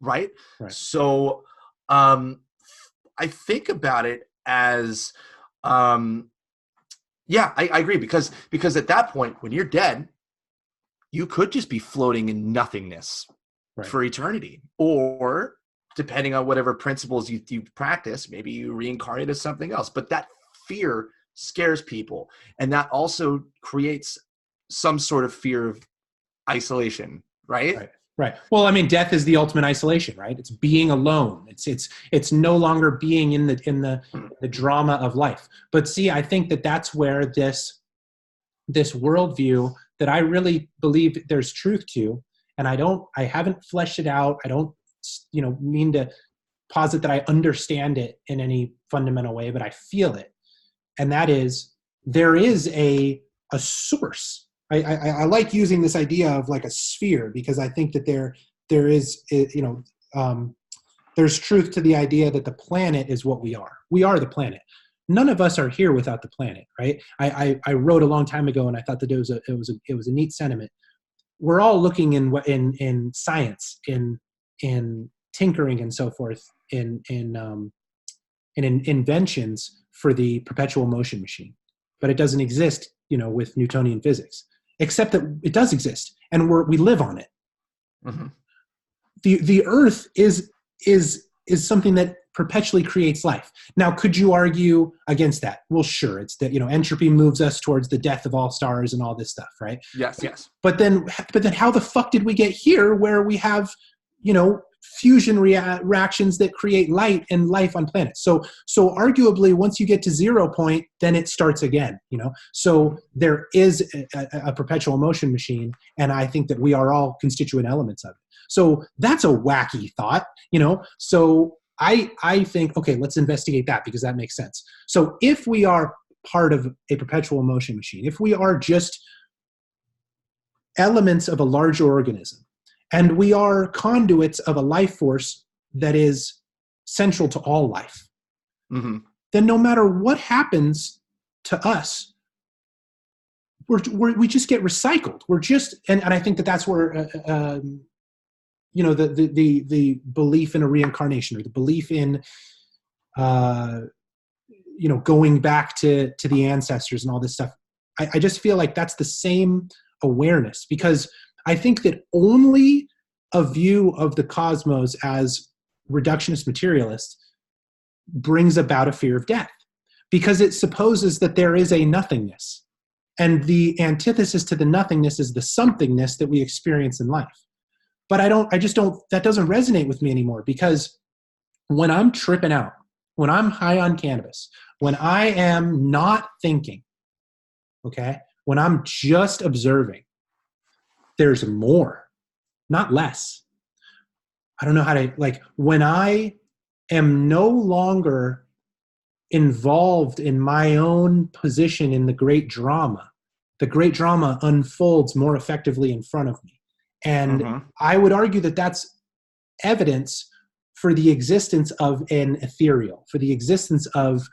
Right. So, I think about it as, I agree because at that point when you're dead, you could just be floating in nothingness for eternity, or depending on whatever principles you practice, maybe you reincarnate as something else. But that fear scares people. And that also creates some sort of fear of isolation, right? Right. Well, I mean, death is the ultimate isolation, right? It's being alone. It's no longer being in the drama of life. But see, I think that that's where this worldview that I really believe there's truth to, and I haven't fleshed it out. I don't, mean to posit that I understand it in any fundamental way, but I feel it. And that is, there is a source. I like using this idea of like a sphere, because I think that there is, there's truth to the idea that the planet is what we are. We are the planet. None of us are here without the planet, right? I wrote a long time ago, and I thought that it was a neat sentiment. We're all looking in science, in tinkering and so forth, in inventions for the perpetual motion machine, but it doesn't exist, with Newtonian physics. Except that it does exist, and we live on it. Mm-hmm. The Earth is something that perpetually creates life. Now, could you argue against that? Well, sure. It's that entropy moves us towards the death of all stars and all this stuff, right? Yes. But then how the fuck did we get here, where we have fusion reactions that create light and life on planets? So arguably, once you get to 0 point, then it starts again. So there is a perpetual motion machine, and I think that we are all constituent elements of it. So that's a wacky thought. So I think, okay, let's investigate that, because that makes sense. So if we are part of a perpetual motion machine, if we are just elements of a larger organism, and we are conduits of a life force that is central to all life, mm-hmm. then no matter what happens to us, we just get recycled. We're just, and I think that that's where, the belief in a reincarnation, or the belief in, going back to the ancestors and all this stuff. I just feel like that's the same awareness, because I think that only a view of the cosmos as reductionist materialist brings about a fear of death, because it supposes that there is a nothingness, and the antithesis to the nothingness is the somethingness that we experience in life. But that doesn't resonate with me anymore, because when I'm tripping out, when I'm high on cannabis, when I am not thinking, okay, when I'm just observing, there's more, not less. I don't know how to, when I am no longer involved in my own position in the great drama unfolds more effectively in front of me. And mm-hmm. I would argue that that's evidence for the existence of an ethereal, for the existence of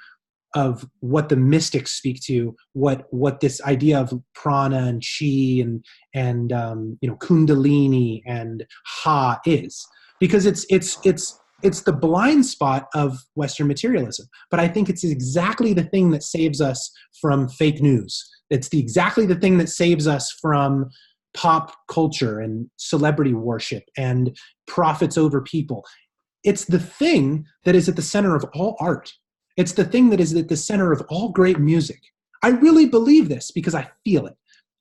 what the mystics speak to, what this idea of prana and chi and kundalini and ha is, because it's the blind spot of Western materialism. But I think it's exactly the thing that saves us from fake news. It's exactly the thing that saves us from pop culture and celebrity worship and profits over people. It's the thing that is at the center of all art. It's the thing that is at the center of all great music. I really believe this because I feel it.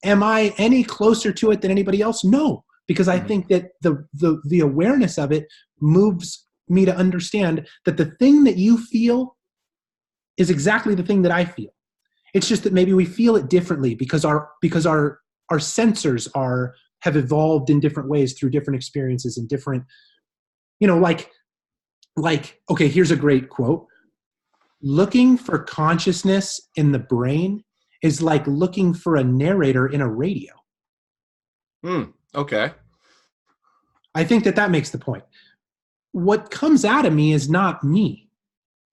Am I any closer to it than anybody else? No, because I think that the awareness of it moves me to understand that the thing that you feel is exactly the thing that I feel. It's just that maybe we feel it differently because our sensors have evolved in different ways through different experiences and different, okay, here's a great quote. Looking for consciousness in the brain is like looking for a narrator in a radio. Okay. I think that makes the point. What comes out of me is not me.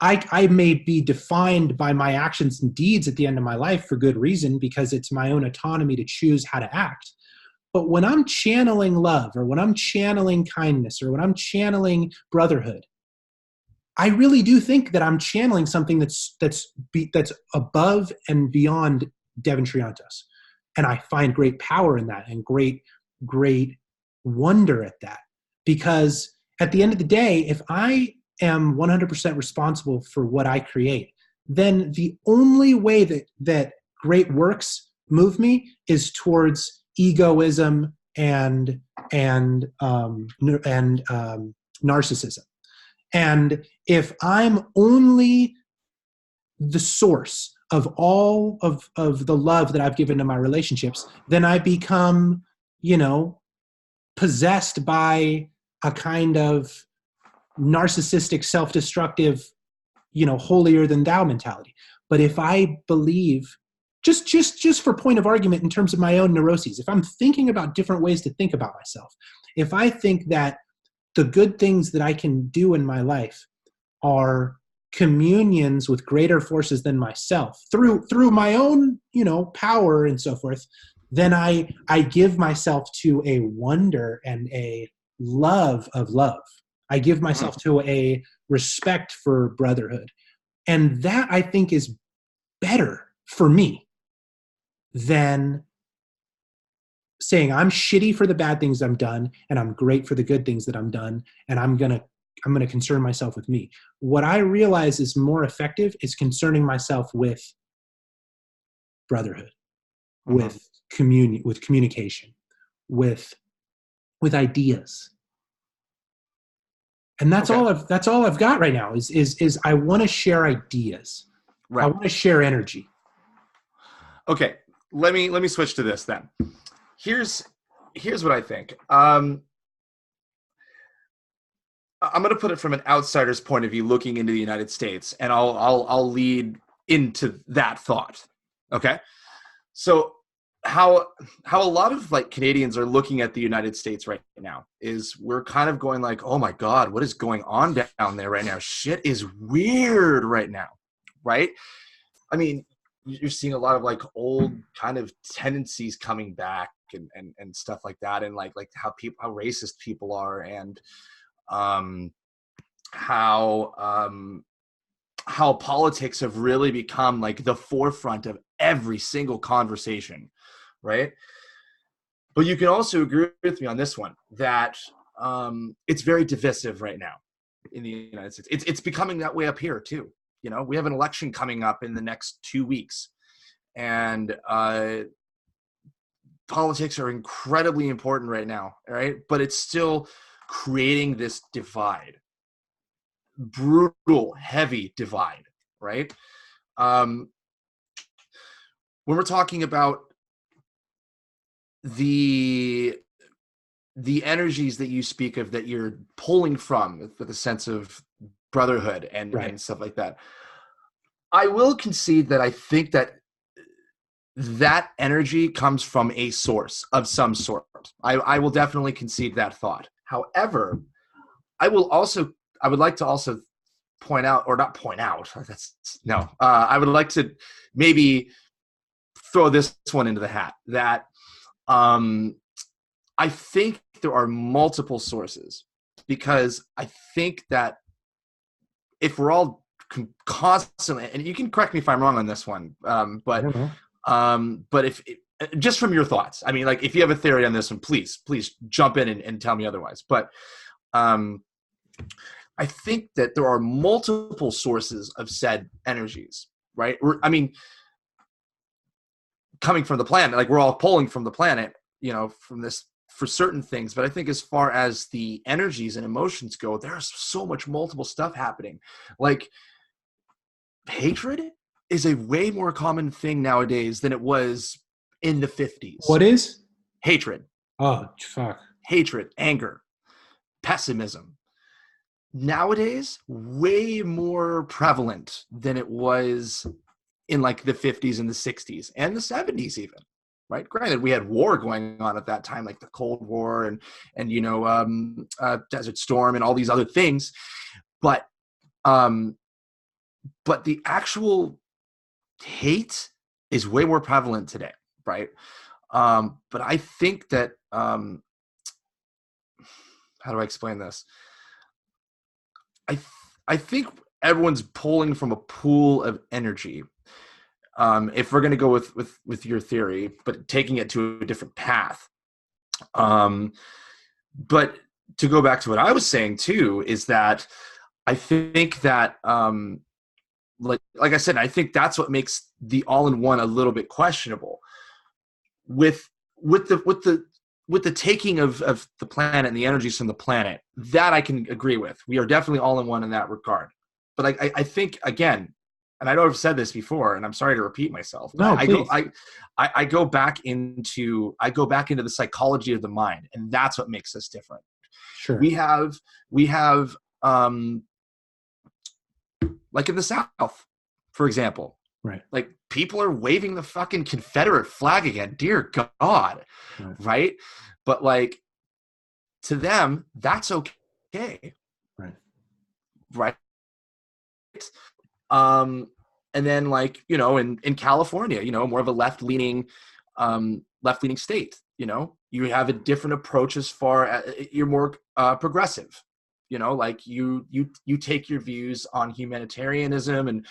I may be defined by my actions and deeds at the end of my life for good reason, because it's my own autonomy to choose how to act. But when I'm channeling love, or when I'm channeling kindness, or when I'm channeling brotherhood, I really do think that I'm channeling something that's above and beyond Devon Triantos. And I find great power in that, and great wonder at that. Because at the end of the day, if I am 100% responsible for what I create, then the only way that great works move me is towards egoism and narcissism. And if I'm only the source of all of the love that I've given to my relationships, then I become, possessed by a kind of narcissistic, self-destructive, holier than thou mentality. But if I believe, just for point of argument in terms of my own neuroses, if I'm thinking about different ways to think about myself, if I think that the good things that I can do in my life are communions with greater forces than myself through my own, power and so forth, then I give myself to a wonder and a love of love. I give myself to a respect for brotherhood. And that, I think, is better for me than saying I'm shitty for the bad things I'm done and I'm great for the good things that I'm done, and I'm going to concern myself with me. What I realize is more effective is concerning myself with brotherhood, with communication, with ideas. And that's all I've got right now is I want to share ideas. Right. I want to share energy. Okay. Let me switch to this then. Here's what I think. I'm going to put it from an outsider's point of view, looking into the United States, and I'll lead into that thought. Okay. So how a lot of Canadians are looking at the United States right now is we're kind of going like, oh my God, what is going on down there right now? Shit is weird right now. Right. I mean, you're seeing a lot of old kind of tendencies coming back and stuff like that. And like how racist people are, and how politics have really become the forefront of every single conversation. Right. But you can also agree with me on this one, that it's very divisive right now in the United States. It's becoming that way up here too. We have an election coming up in the next 2 weeks, and politics are incredibly important right now. Right. But it's still creating this divide, brutal, heavy divide. Right. When we're talking about the energies that you speak of, that you're pulling from with a sense of brotherhood and stuff like that, I will concede that I think that energy comes from a source of some sort. I will definitely concede that thought. However, I would like to also point out, or not point out, I would like to maybe throw this one into the hat, that I think there are multiple sources, because I think that if we're all constantly, and you can correct me if I'm wrong on this one, but if just from your thoughts, I mean, if you have a theory on this one, please jump in and tell me otherwise. But I think that there are multiple sources of said energies, right? Coming from the planet, we're all pulling from the planet, from this for certain things. But I think as far as the energies and emotions go, there's so much multiple stuff happening. Hatred is a way more common thing nowadays than it was in the 50s. What is? Hatred. Oh, fuck. Hatred, anger, pessimism. Nowadays, way more prevalent than it was in the 50s and the 60s and the 70s even. Right. Granted, we had war going on at that time, the Cold War and Desert Storm and all these other things. But the actual hate is way more prevalent today. Right. But I think that how do I explain this? I think everyone's pulling from a pool of energy. If we're going to go with your theory, but taking it to a different path. But to go back to what I was saying too, is that I think that, like I said, I think that's what makes the all-in-one a little bit questionable. With the with the taking of the planet and the energies from the planet, that I can agree with. We are definitely all in one in that regard. But I think, again, and I know I've said this before, and I'm sorry to repeat myself, but No, please. I go back into the psychology of the mind, and that's what makes us different. Sure. We have like in the South, for example, right. Like people are waving the fucking Confederate flag again. Dear God. Right. But like to them, that's okay. Right. Right. And then like, you know, in California, you know, more of a left-leaning state, you know, you have a different approach as far as you're more progressive, you know, like you take your views on humanitarianism and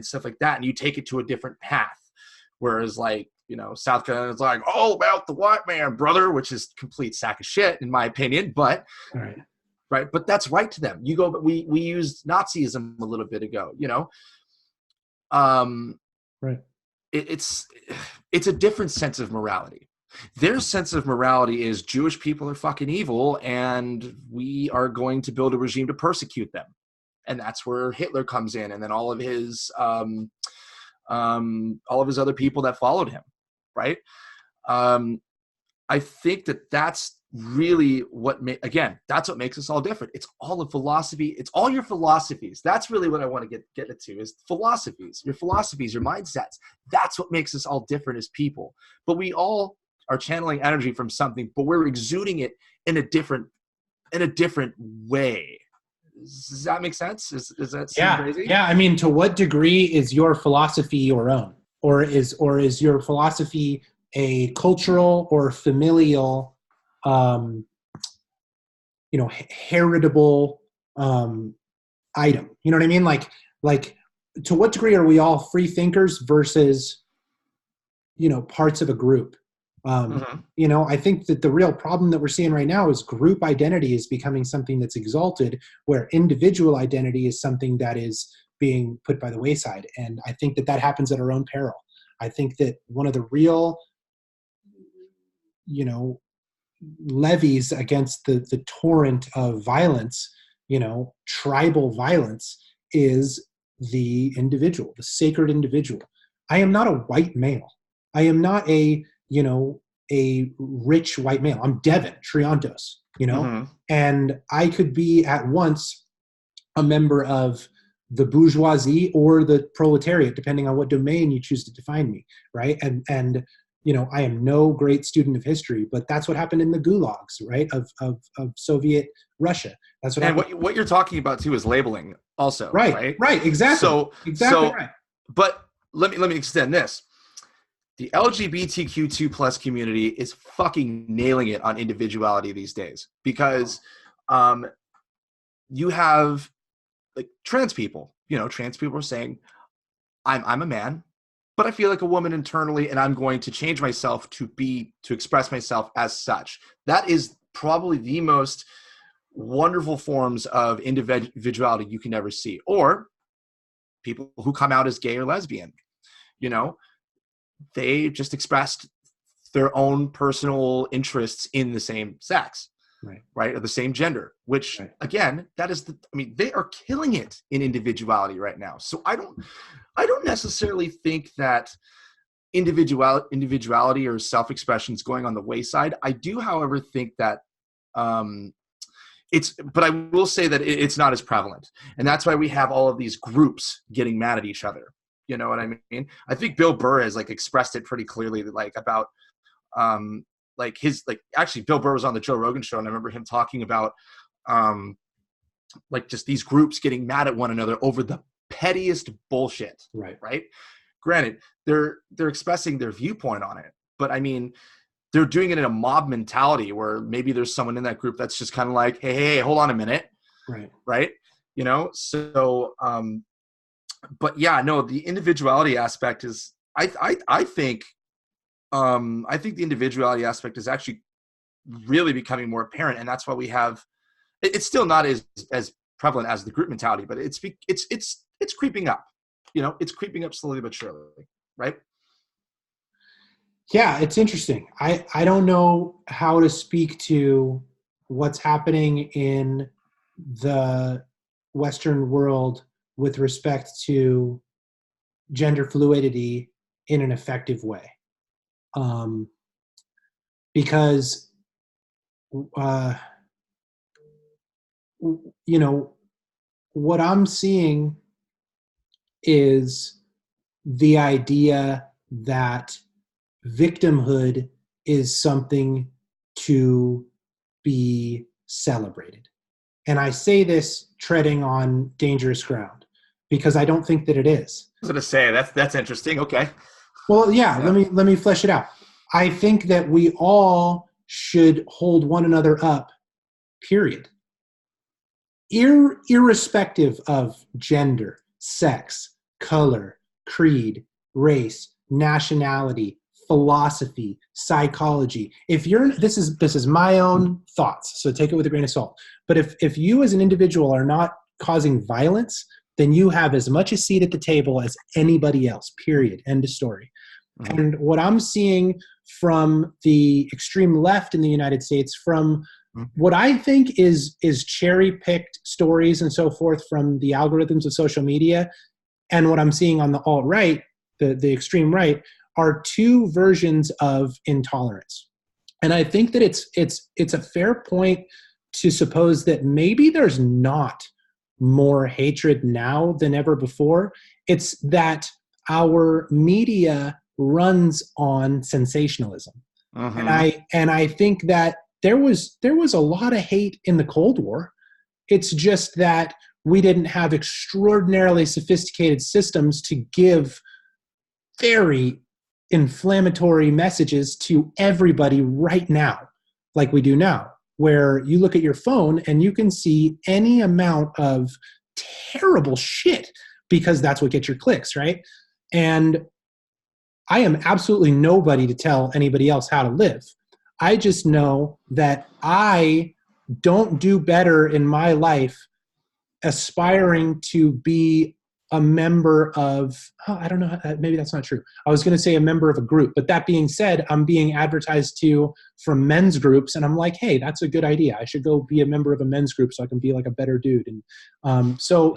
stuff like that, and you take it to a different path. Whereas like, you know, South Carolina is like all about the white man, brother, which is complete sack of shit in my opinion, but right. But that's right to them. You go, but we used Nazism a little bit ago, you know? Right. It's a different sense of morality. Their sense of morality is Jewish people are fucking evil and we are going to build a regime to persecute them. And that's where Hitler comes in, and then all of his other people that followed him, right? I think that's really what that's what makes us all different. It's all the philosophy. It's all your philosophies. That's really what I want to get into is philosophies, your mindsets. That's what makes us all different as people. But we all are channeling energy from something, but we're exuding it in a different way. Does that make sense? Is that seem crazy? Yeah. I mean, to what degree is your philosophy your own, or is your philosophy a cultural or familial, heritable item? You know what I mean? Like, to what degree are we all free thinkers versus, parts of a group? I think that the real problem that we're seeing right now is group identity is becoming something that's exalted, where individual identity is something that is being put by the wayside. And I think that happens at our own peril. I think that one of the real, levies against the torrent of violence, tribal violence, is the individual, the sacred individual. I am not a white male. I am not a rich white male. I'm Devin Triantos, and I could be at once a member of the bourgeoisie or the proletariat, depending on what domain you choose to define me, right? And I am no great student of history, but that's what happened in the gulags, right, of Soviet Russia. That's what happened. And what you're talking about too is labeling also, right? Right, exactly. So right. But let me extend this. The LGBTQ2+ community is fucking nailing it on individuality these days, because you have like trans people. Trans people are saying, I'm a man, but I feel like a woman internally, and I'm going to change myself to express myself as such. That is probably the most wonderful forms of individuality you can ever see. Or people who come out as gay or lesbian, they just expressed their own personal interests in the same sex, right? Or the same gender, which again, that is they are killing it in individuality right now. So I don't necessarily think that individuality or self-expression is going on the wayside. I do, however, think that but I will say that it's not as prevalent. And that's why we have all of these groups getting mad at each other. You know what I mean? I think Bill Burr has expressed it pretty clearly, about actually Bill Burr was on the Joe Rogan show, and I remember him talking about just these groups getting mad at one another over the pettiest bullshit. Right. Granted, they're expressing their viewpoint on it, but they're doing it in a mob mentality where maybe there's someone in that group that's just kind of like, hey, hold on a minute. Right. So but yeah, no, the individuality aspect is, I think the individuality aspect is actually really becoming more apparent. And that's why we have, it's still not as prevalent as the group mentality, but it's creeping up, it's creeping up slowly but surely. Right. Yeah, it's interesting. I don't know how to speak to what's happening in the Western world with respect to gender fluidity in an effective way. Um, because, uh, you know, what I'm seeing is the idea that victimhood is something to be celebrated. And I say this treading on dangerous ground because I don't think that it is. I was going to say that's interesting. Okay. Well, yeah, Yeah. let me flesh it out. I think that we all should hold one another up, period. Irrespective of gender, sex, color, creed, race, nationality, philosophy, psychology. If you're this is my own thoughts, so take it with a grain of salt. But if you as an individual are not causing violence, then you have as much a seat at the table as anybody else. Period. End of story. Mhm. And what I'm seeing from the extreme left in the United States, from Mhm. what I think is cherry-picked stories and so forth from the algorithms of social media, and what I'm seeing on the alt-right, the extreme right, are two versions of intolerance. And I think that it's a fair point to suppose that maybe there's not more hatred now than ever before. It's that our media runs on sensationalism. Mhm. And I think that there was a lot of hate in the Cold War. It's just that we didn't have extraordinarily sophisticated systems to give very inflammatory messages to everybody right now, like we do now, where you look at your phone and you can see any amount of terrible shit because that's what gets your clicks, right? And I am absolutely nobody to tell anybody else how to live. I just know that I don't do better in my life aspiring to be a member of, oh, I don't know, maybe that's not true. I was going to say a member of a group, but that being said, I'm being advertised to from men's groups, and I'm like, hey, that's a good idea. I should go be a member of a men's group so I can be like a better dude. And so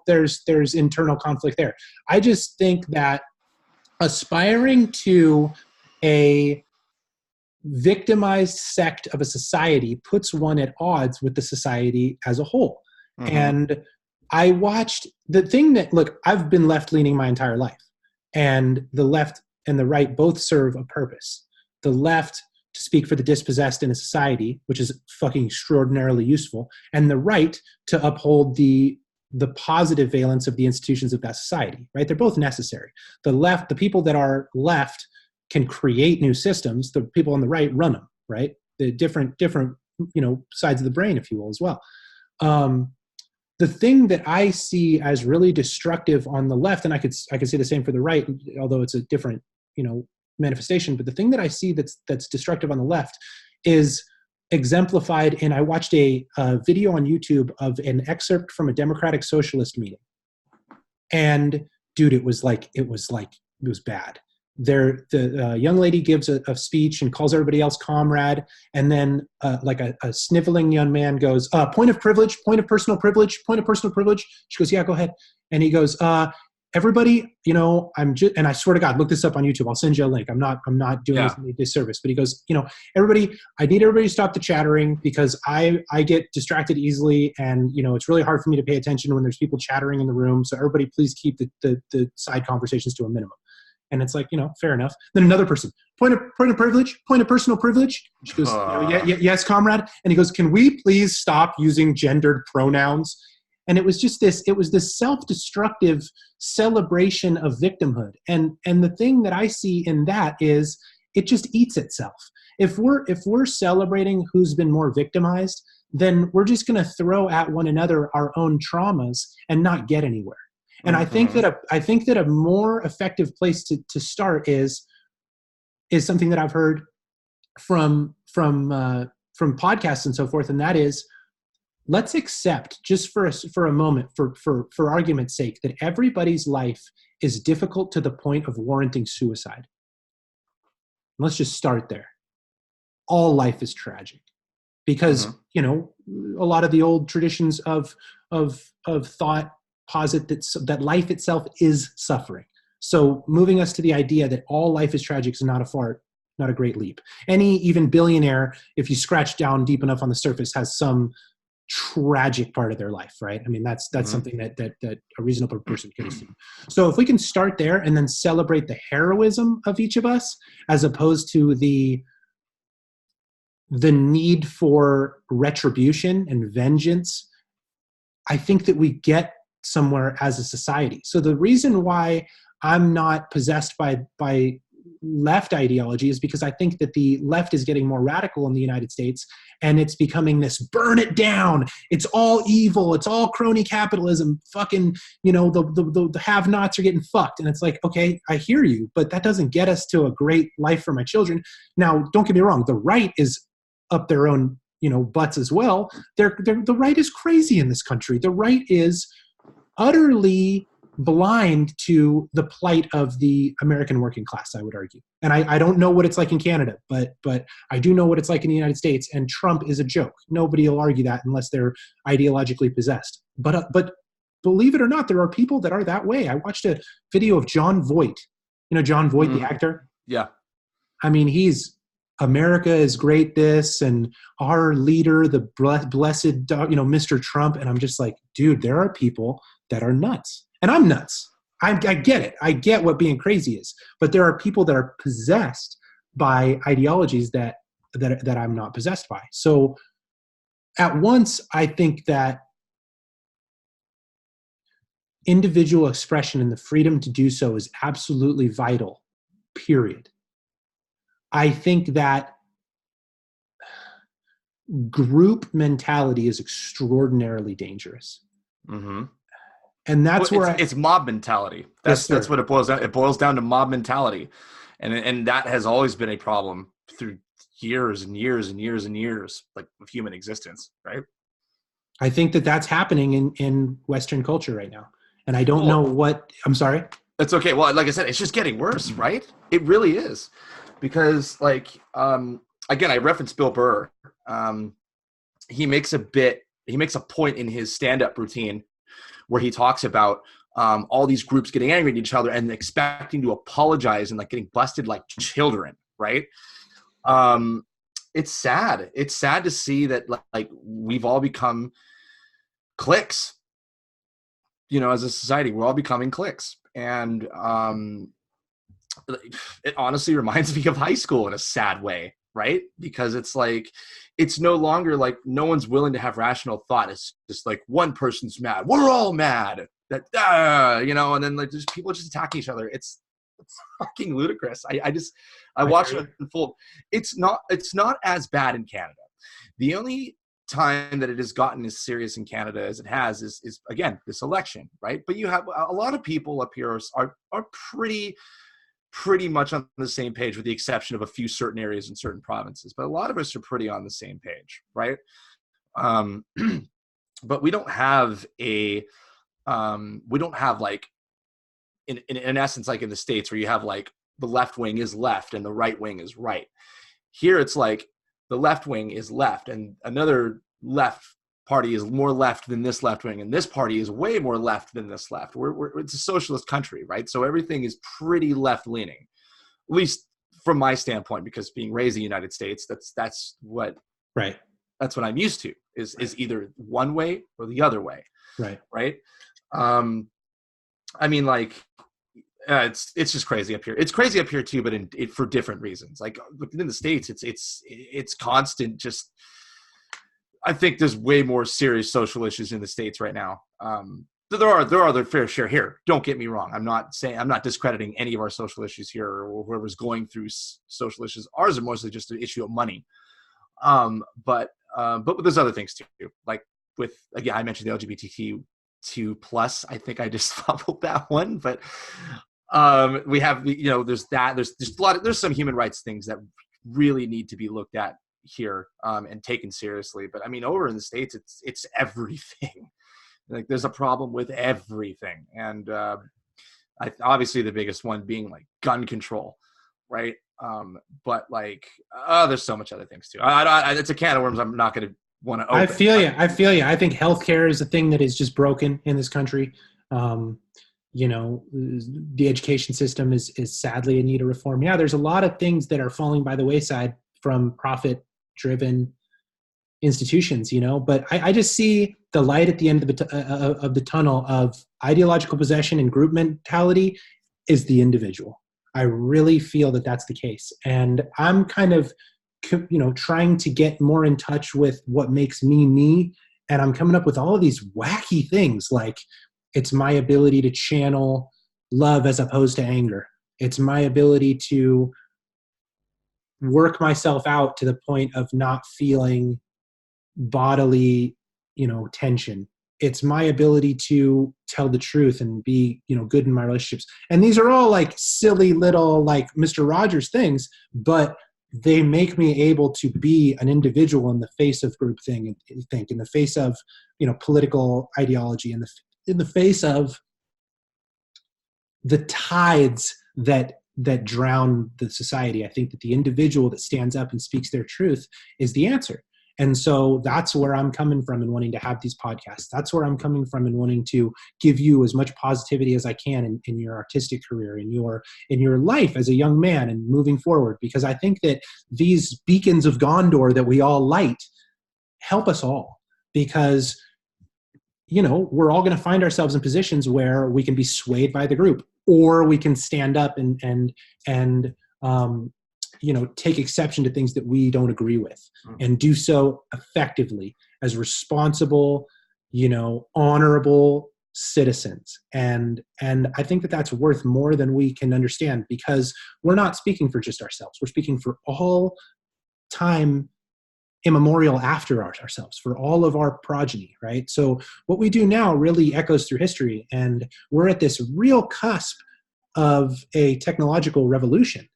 there's internal conflict there. I just think that aspiring to a victimized sect of a society puts one at odds with the society as a whole. Mhm. And I watched the thing that, look, I've been left leaning my entire life, and the left and the right both serve a purpose. The left to speak for the dispossessed in a society, which is fucking extraordinarily useful, and the right to uphold the positive valence of the institutions of that society, right? They're both necessary. The left, the people that are left can create new systems. The people on the right run them, right? The different sides of the brain, if you will, as well. Um, the thing that I see as really destructive on the left, and I could say the same for the right, although it's a different manifestation. But the thing that I see that's destructive on the left is exemplified in, I watched a video on YouTube of an excerpt from a Democratic Socialist meeting, and dude, it was bad. The young lady gives a speech and calls everybody else comrade, and then like a sniveling young man goes, point of privilege, point of personal privilege, point of personal privilege. She goes, yeah, go ahead. And he goes, everybody, I'm just, and I swear to God, look this up on YouTube. I'll send you a link. I'm not doing this Yeah. any disservice, but he goes, everybody, I need everybody to stop the chattering because I get distracted easily, and it's really hard for me to pay attention when there's people chattering in the room. So everybody, please keep the side conversations to a minimum. And it's like, fair enough. Then another person, point of privilege, point of personal privilege. She goes, yes, comrade. And he goes, can we please stop using gendered pronouns? And it was this self-destructive celebration of victimhood. And the thing that I see in that is it just eats itself. If we're celebrating who's been more victimized, then we're just going to throw at one another our own traumas and not get anywhere. And Mhm. I think that a more effective place to start is something that I've heard from podcasts and so forth, and that is, let's accept just for a moment, for argument's sake, that everybody's life is difficult to the point of warranting suicide. let's just start there. All life is tragic because, you know, a lot of the old traditions of thought posit that life itself is suffering. So moving us to the idea that all life is tragic is not a great leap. Any even billionaire, if you scratch down deep enough on the surface, has some tragic part of their life, right? I mean, that's something that a reasonable person can assume. So if we can start there and then celebrate the heroism of each of us, as opposed to the need for retribution and vengeance, I think that we get somewhere as a society. So the reason why I'm not possessed by left ideology is because I think that the left is getting more radical in the United States, and it's becoming this burn it down. It's all evil. It's all crony capitalism. Fucking, you know, the have-nots are getting fucked. And it's like, okay, I hear you, but that doesn't get us to a great life for my children. Now, don't get me wrong. The right is up their own, you know, butts as well. The right is crazy in this country. The right is utterly blind to the plight of the American working class, I would argue. And I don't know what it's like in Canada, but I do know what it's like in the United States, and Trump is a joke. Nobody will argue that unless they're ideologically possessed. But believe it or not, there are people that are that way. I watched a video of John Voight. You know John Voight, the actor? Yeah. I mean, he's America is great this, and our leader, the blessed, you know, Mr. Trump. And I'm just like, dude, there are people that are nuts. And I'm nuts. I get it. I get what being crazy is. But there are people that are possessed by ideologies that I'm not possessed by. So at once, I think that individual expression and the freedom to do so is absolutely vital, period. I think that group mentality is extraordinarily dangerous. Mm-hmm. And that's where it's mob mentality. That's what it boils down. It boils down to mob mentality, and that has always been a problem through years and years and years and years, like, of human existence, right? I think that that's happening in Western culture right now, and I don't know what. I'm sorry. That's okay. Well, like I said, it's just getting worse, right? It really is, because like again, I referenced Bill Burr. He makes a point in his stand-up routine where he talks about all these groups getting angry at each other and expecting to apologize and like getting busted like children, right? It's sad. It's sad to see that like we've all become cliques. You know, as a society, we're all becoming cliques. And it honestly reminds me of high school in a sad way, right? Because it's like, it's no longer like no one's willing to have rational thought. It's just like one person's mad. We're all mad. That, you know, and then like there's people just attacking each other. It's fucking ludicrous. I watched it unfold. It's not as bad in Canada. The only time that it has gotten as serious in Canada as it has is again, this election, right? But you have a lot of people up here are pretty much on the same page, with the exception of a few certain areas in certain provinces. But a lot of us are pretty on the same page, right? But we don't have like, in essence, like in the States, where you have like the left wing is left and the right wing is right. Here it's like the left wing is left and another left party is more left than this left wing, and this party is way more left than this left. It's a socialist country, right? So everything is pretty left leaning, at least from my standpoint, because being raised in the United States, that's what I'm used to is either one way or the other way, right? I mean, like, it's just crazy up here. It's crazy up here too, but for different reasons. Like in the States, it's constant. Just, I think there's way more serious social issues in the States right now. There are their fair share here. Don't get me wrong. I'm not discrediting any of our social issues here or whoever's going through social issues. Ours are mostly just an issue of money. But there's other things too. Like again, I mentioned the LGBTQ plus. I think I just fumbled that one, but we have, you know, there's some human rights things that really need to be looked at here and taken seriously. But I mean, over in the States, it's everything. Like there's a problem with everything, and obviously the biggest one being like gun control, right? But like, there's so much other things too. It's a can of worms I'm not going to want to open. I feel you. I feel you. I think healthcare is a thing that is just broken in this country. You know, the education system is sadly in need of reform. Yeah, there's a lot of things that are falling by the wayside from profit-driven institutions, you know, but I just see the light at the end of the tunnel of ideological possession and group mentality is the individual. I really feel that that's the case. And I'm kind of, you know, trying to get more in touch with what makes me me. And I'm coming up with all of these wacky things, like it's my ability to channel love as opposed to anger. It's my ability to work myself out to the point of not feeling bodily, you know, tension. It's my ability to tell the truth and be, you know, good in my relationships. And these are all like silly little like Mr. Rogers things, but they make me able to be an individual in the face of groupthink, in the face of, you know, political ideology, in the face of the tides that drown the society. I think that the individual that stands up and speaks their truth is the answer. And so that's where I'm coming from in wanting to have these podcasts. That's where I'm coming from in wanting to give you as much positivity as I can in your artistic career, in your life as a young man and moving forward. Because I think that these beacons of Gondor that we all light help us all, because, you know, we're all going to find ourselves in positions where we can be swayed by the group, or we can stand up and you know, take exception to things that we don't agree with, and do so effectively as responsible, you know, honorable citizens. And I think that that's worth more than we can understand, because we're not speaking for just ourselves. We're speaking for all time immemorial after ourselves, for all of our progeny, right? So what we do now really echoes through history, and we're at this real cusp of a technological revolution.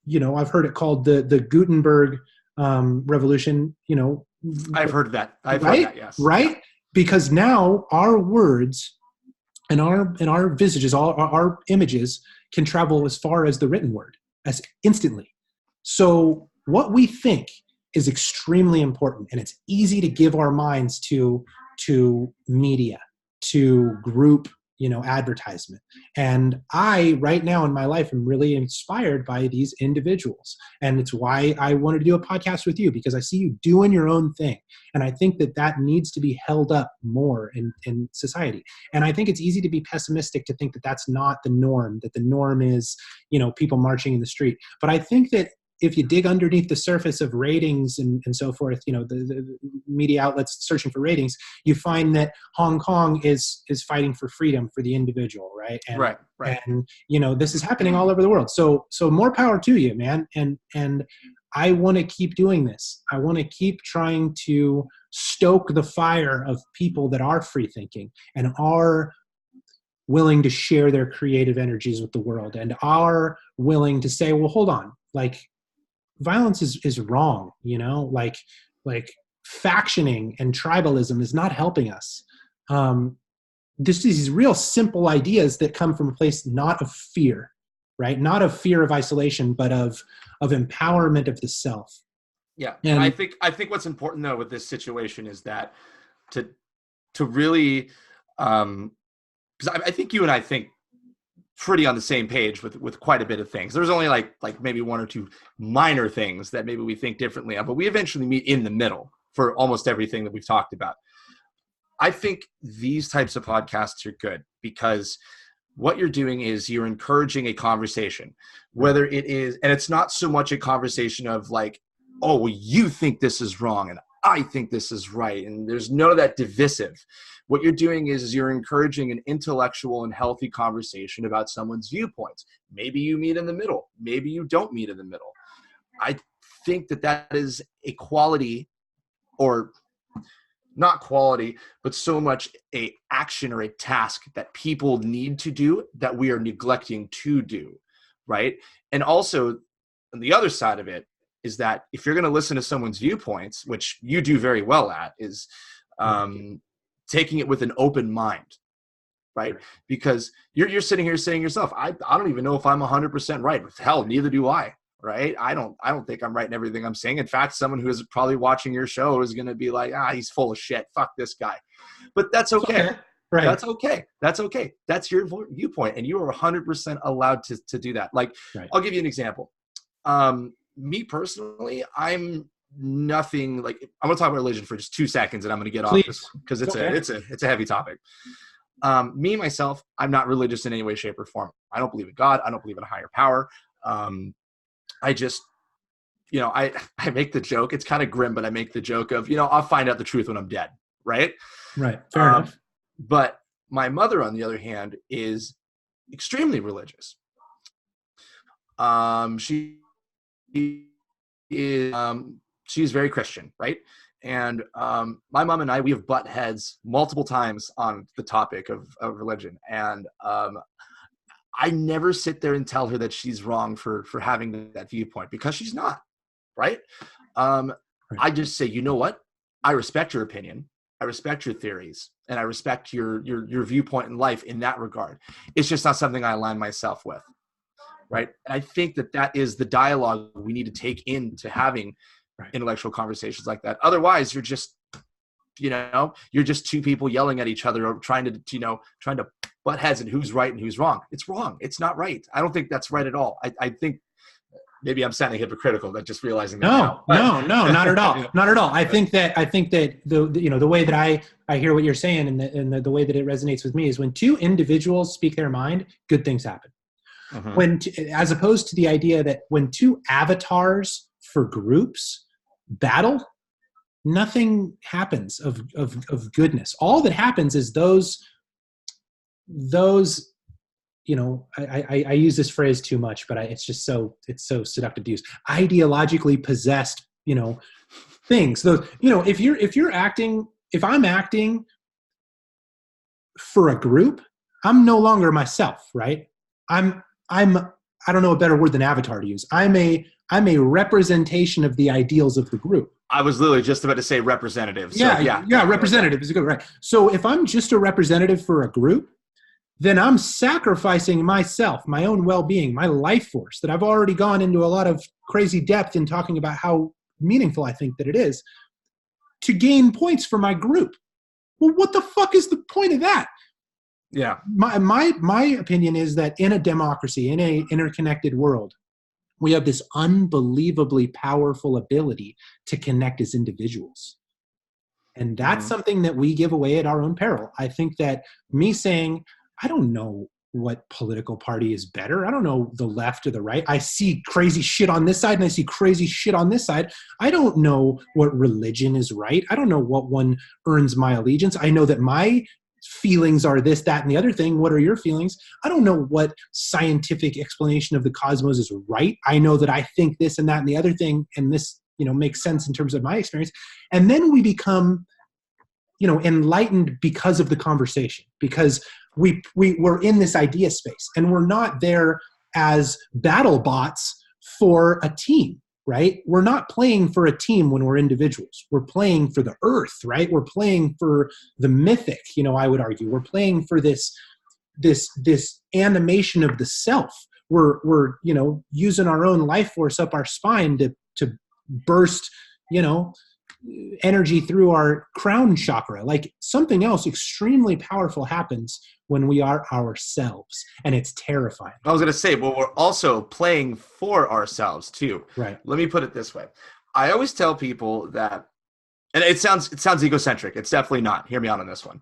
You know, I've heard it called the Gutenberg revolution. You know, I've heard that. I've right? heard that. Yes. Right? Yeah. Because now our words and our visages, all our images, can travel as far as the written word, as instantly. So what we think is extremely important, and it's easy to give our minds to media, to group, you know, advertisement. And I, right now in my life, am really inspired by these individuals. And it's why I wanted to do a podcast with you, because I see you doing your own thing. And I think that that needs to be held up more in society. And I think it's easy to be pessimistic to think that that's not the norm, that the norm is, you know, people marching in the street. But I think that if you dig underneath the surface of ratings and so forth, you know, the media outlets searching for ratings, you find that Hong Kong is fighting for freedom for the individual, right? And, right. And, you know, this is happening all over the world. So more power to you, man. And I want to keep doing this. I want to keep trying to stoke the fire of people that are free thinking and are willing to share their creative energies with the world, and are willing to say, well, hold on, like, violence is wrong, you know, like factioning and tribalism is not helping us. This is these real simple ideas that come from a place not of fear, right? Not of fear of isolation, but of empowerment of the self. Yeah. And I think what's important though with this situation is that to really, because I think you and I think pretty on the same page with quite a bit of things. There's only like maybe one or two minor things that maybe we think differently on, but we eventually meet in the middle for almost everything that we've talked about. I think these types of podcasts are good because what you're doing is you're encouraging a conversation, whether it is, and it's not so much a conversation of like, oh, well, you think this is wrong and I think this is right. And there's none of that divisive. What you're doing is you're encouraging an intellectual and healthy conversation about someone's viewpoints. Maybe you meet in the middle. Maybe you don't meet in the middle. I think that is a quality, or not quality, but so much a action or a task that people need to do that we are neglecting to do, right? And also, on the other side of it is that if you're going to listen to someone's viewpoints, which you do very well at, is taking it with an open mind. right? Because you're sitting here saying yourself, I don't even know if I'm 100% right. Hell, neither do I, right? I don't think I'm right in everything I'm saying. In fact, someone who is probably watching your show is going to be like, he's full of shit. Fuck this guy. But that's okay. Right. That's okay. That's okay. That's your viewpoint, and you are 100% allowed to do that. Like, right. I'll give you an example. Me personally, I'm nothing like. I'm gonna talk about religion for just 2 seconds, and I'm gonna get off this because it's a heavy topic. Me myself, I'm not religious in any way, shape, or form. I don't believe in God. I don't believe in a higher power. I just, I make the joke. It's kind of grim, but I make the joke of, I'll find out the truth when I'm dead. Right. Right. Fair enough. But my mother, on the other hand, is extremely religious. She is, she's very Christian, right? And my mom and I, we have butt heads multiple times on the topic of religion. And I never sit there and tell her that she's wrong for having that viewpoint, because she's not, right? I just say, you know what? I respect your opinion. I respect your theories, and I respect your viewpoint in life in that regard. It's just not something I align myself with, right? And I think that is the dialogue we need to take into having intellectual conversations like that. Otherwise, you're just, you're just two people yelling at each other or trying to butt heads and who's right and who's wrong. It's wrong. It's not right. I don't think that's right at all. I think maybe I'm sounding hypocritical, but just realizing that. No, not at all. Not at all. I think that the way that I hear what you're saying, and the way that it resonates with me is when two individuals speak their mind, good things happen. Mm-hmm. As opposed to the idea that when two avatars for groups battle, nothing happens of goodness. All that happens is those I use this phrase too much, but it's so seductive to use. Ideologically possessed, things. Those, if I'm acting for a group, I'm no longer myself, right? I don't know a better word than avatar to use. I'm a representation of the ideals of the group. I was literally just about to say representative. So yeah, representative is a good, right? So if I'm just a representative for a group, then I'm sacrificing myself, my own well-being, my life force that I've already gone into a lot of crazy depth in talking about how meaningful I think that it is, to gain points for my group. Well, what the fuck is the point of that? Yeah. My opinion is that in a democracy, in a interconnected world, we have this unbelievably powerful ability to connect as individuals. And that's something that we give away at our own peril. I think that me saying, I don't know what political party is better. I don't know the left or the right. I see crazy shit on this side and I see crazy shit on this side. I don't know what religion is right. I don't know what one earns my allegiance. I know that my feelings are this, that, and the other thing. What are your feelings? I don't know what scientific explanation of the cosmos is right. I know that I think this and that and the other thing, and this, makes sense in terms of my experience. And then we become, enlightened because of the conversation, because we're in this idea space, and we're not there as battle bots for a team, right? We're not playing for a team when we're individuals. We're playing for the earth, right? We're playing for the mythic, I would argue. We're playing for this animation of the self. We're using our own life force up our spine to burst, energy through our crown chakra. Like, something else extremely powerful happens when we are ourselves, and it's terrifying. I was going to say, but we're also playing for ourselves too. Right. Let me put it this way. I always tell people that, and it sounds egocentric. It's definitely not. Hear me out on this one.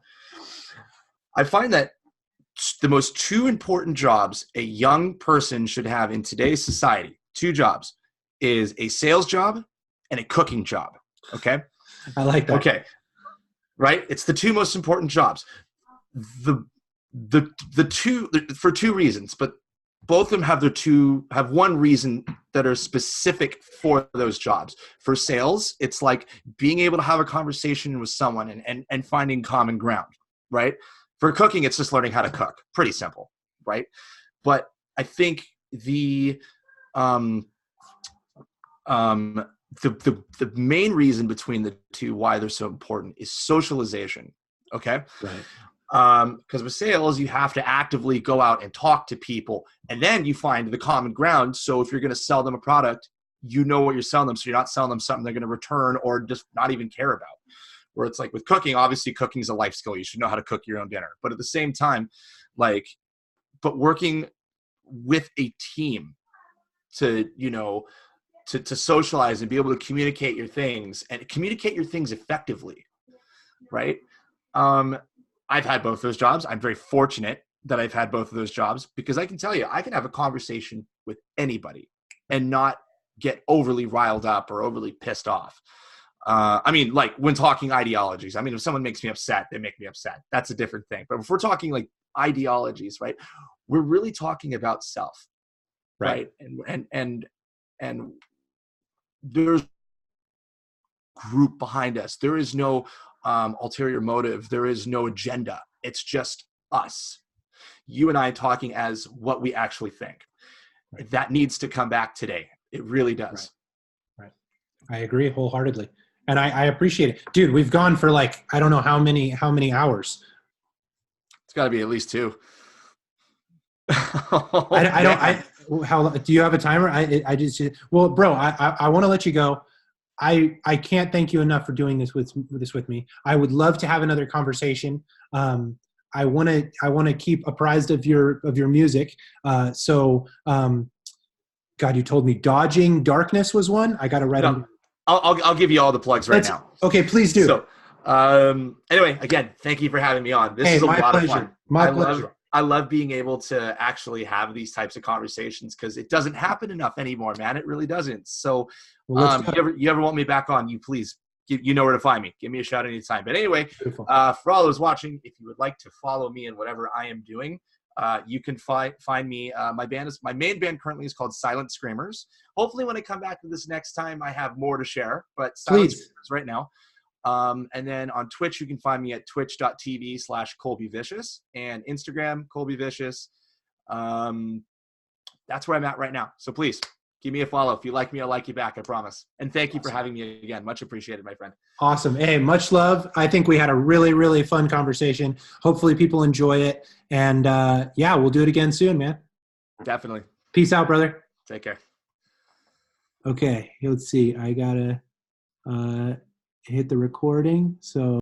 I find that the most two important jobs a young person should have in today's society, 2 jobs, is a sales job and a cooking job. Okay. I like that. Okay. Right. It's the 2 most important jobs. The two, for 2 reasons, but both of them have one reason that are specific for those jobs. For sales, it's like being able to have a conversation with someone and finding common ground, right? For cooking, it's just learning how to cook. Pretty simple, right? But I think the main reason between the 2 why they're so important is socialization. Okay. Right. Because with sales, you have to actively go out and talk to people, and then you find the common ground. So if you're going to sell them a product, you know what you're selling them, so you're not selling them something they're going to return or just not even care about. Where it's like with cooking, obviously cooking is a life skill. You should know how to cook your own dinner. But at the same time, like, but working with a team to, you know, to socialize and be able to communicate your things and communicate your things effectively, right? I've had both those jobs. I'm very fortunate that I've had both of those jobs, because I can tell you, I can have a conversation with anybody and not get overly riled up or overly pissed off. I mean, like when talking ideologies, I mean, if someone makes me upset, they make me upset. That's a different thing. But if we're talking like ideologies, right, we're really talking about self, right? And there's group behind us. There is no ulterior motive. There is no agenda. It's just us, you and I, talking as what we actually think. Right. That needs to come back today. It really does. Right. I agree wholeheartedly. And I appreciate it. Dude, we've gone for like, I don't know how many hours. It's got to be at least 2. How do you have a timer? I just, well, bro, I want to let you go. I can't thank you enough for doing this with me. I would love to have another conversation. I want to keep apprised of your music. God, you told me Dodging Darkness was one. I got to write them. I'll give you all the plugs right now. Okay, please do. So, anyway, again, thank you for having me on. This is a lot of fun. My pleasure. I love being able to actually have these types of conversations, because it doesn't happen enough anymore, man. It really doesn't. So, you ever want me back on, you please, you know where to find me. Give me a shout anytime. But anyway, for all those watching, if you would like to follow me in whatever I am doing, you can find me. My main band currently is called Silent Screamers. Hopefully when I come back to this next time, I have more to share, but Silent Screamers right now. And then on Twitch, you can find me at twitch.tv/Colby Vicious, and Instagram, Colby Vicious. That's where I'm at right now. So please give me a follow. If you like me, I'll like you back. I promise. And thank you for having me again. Much appreciated, my friend. Awesome. Hey, much love. I think we had a really, really fun conversation. Hopefully people enjoy it. And yeah, we'll do it again soon, man. Definitely. Peace out, brother. Take care. Okay. Let's see. I got to hit the recording. So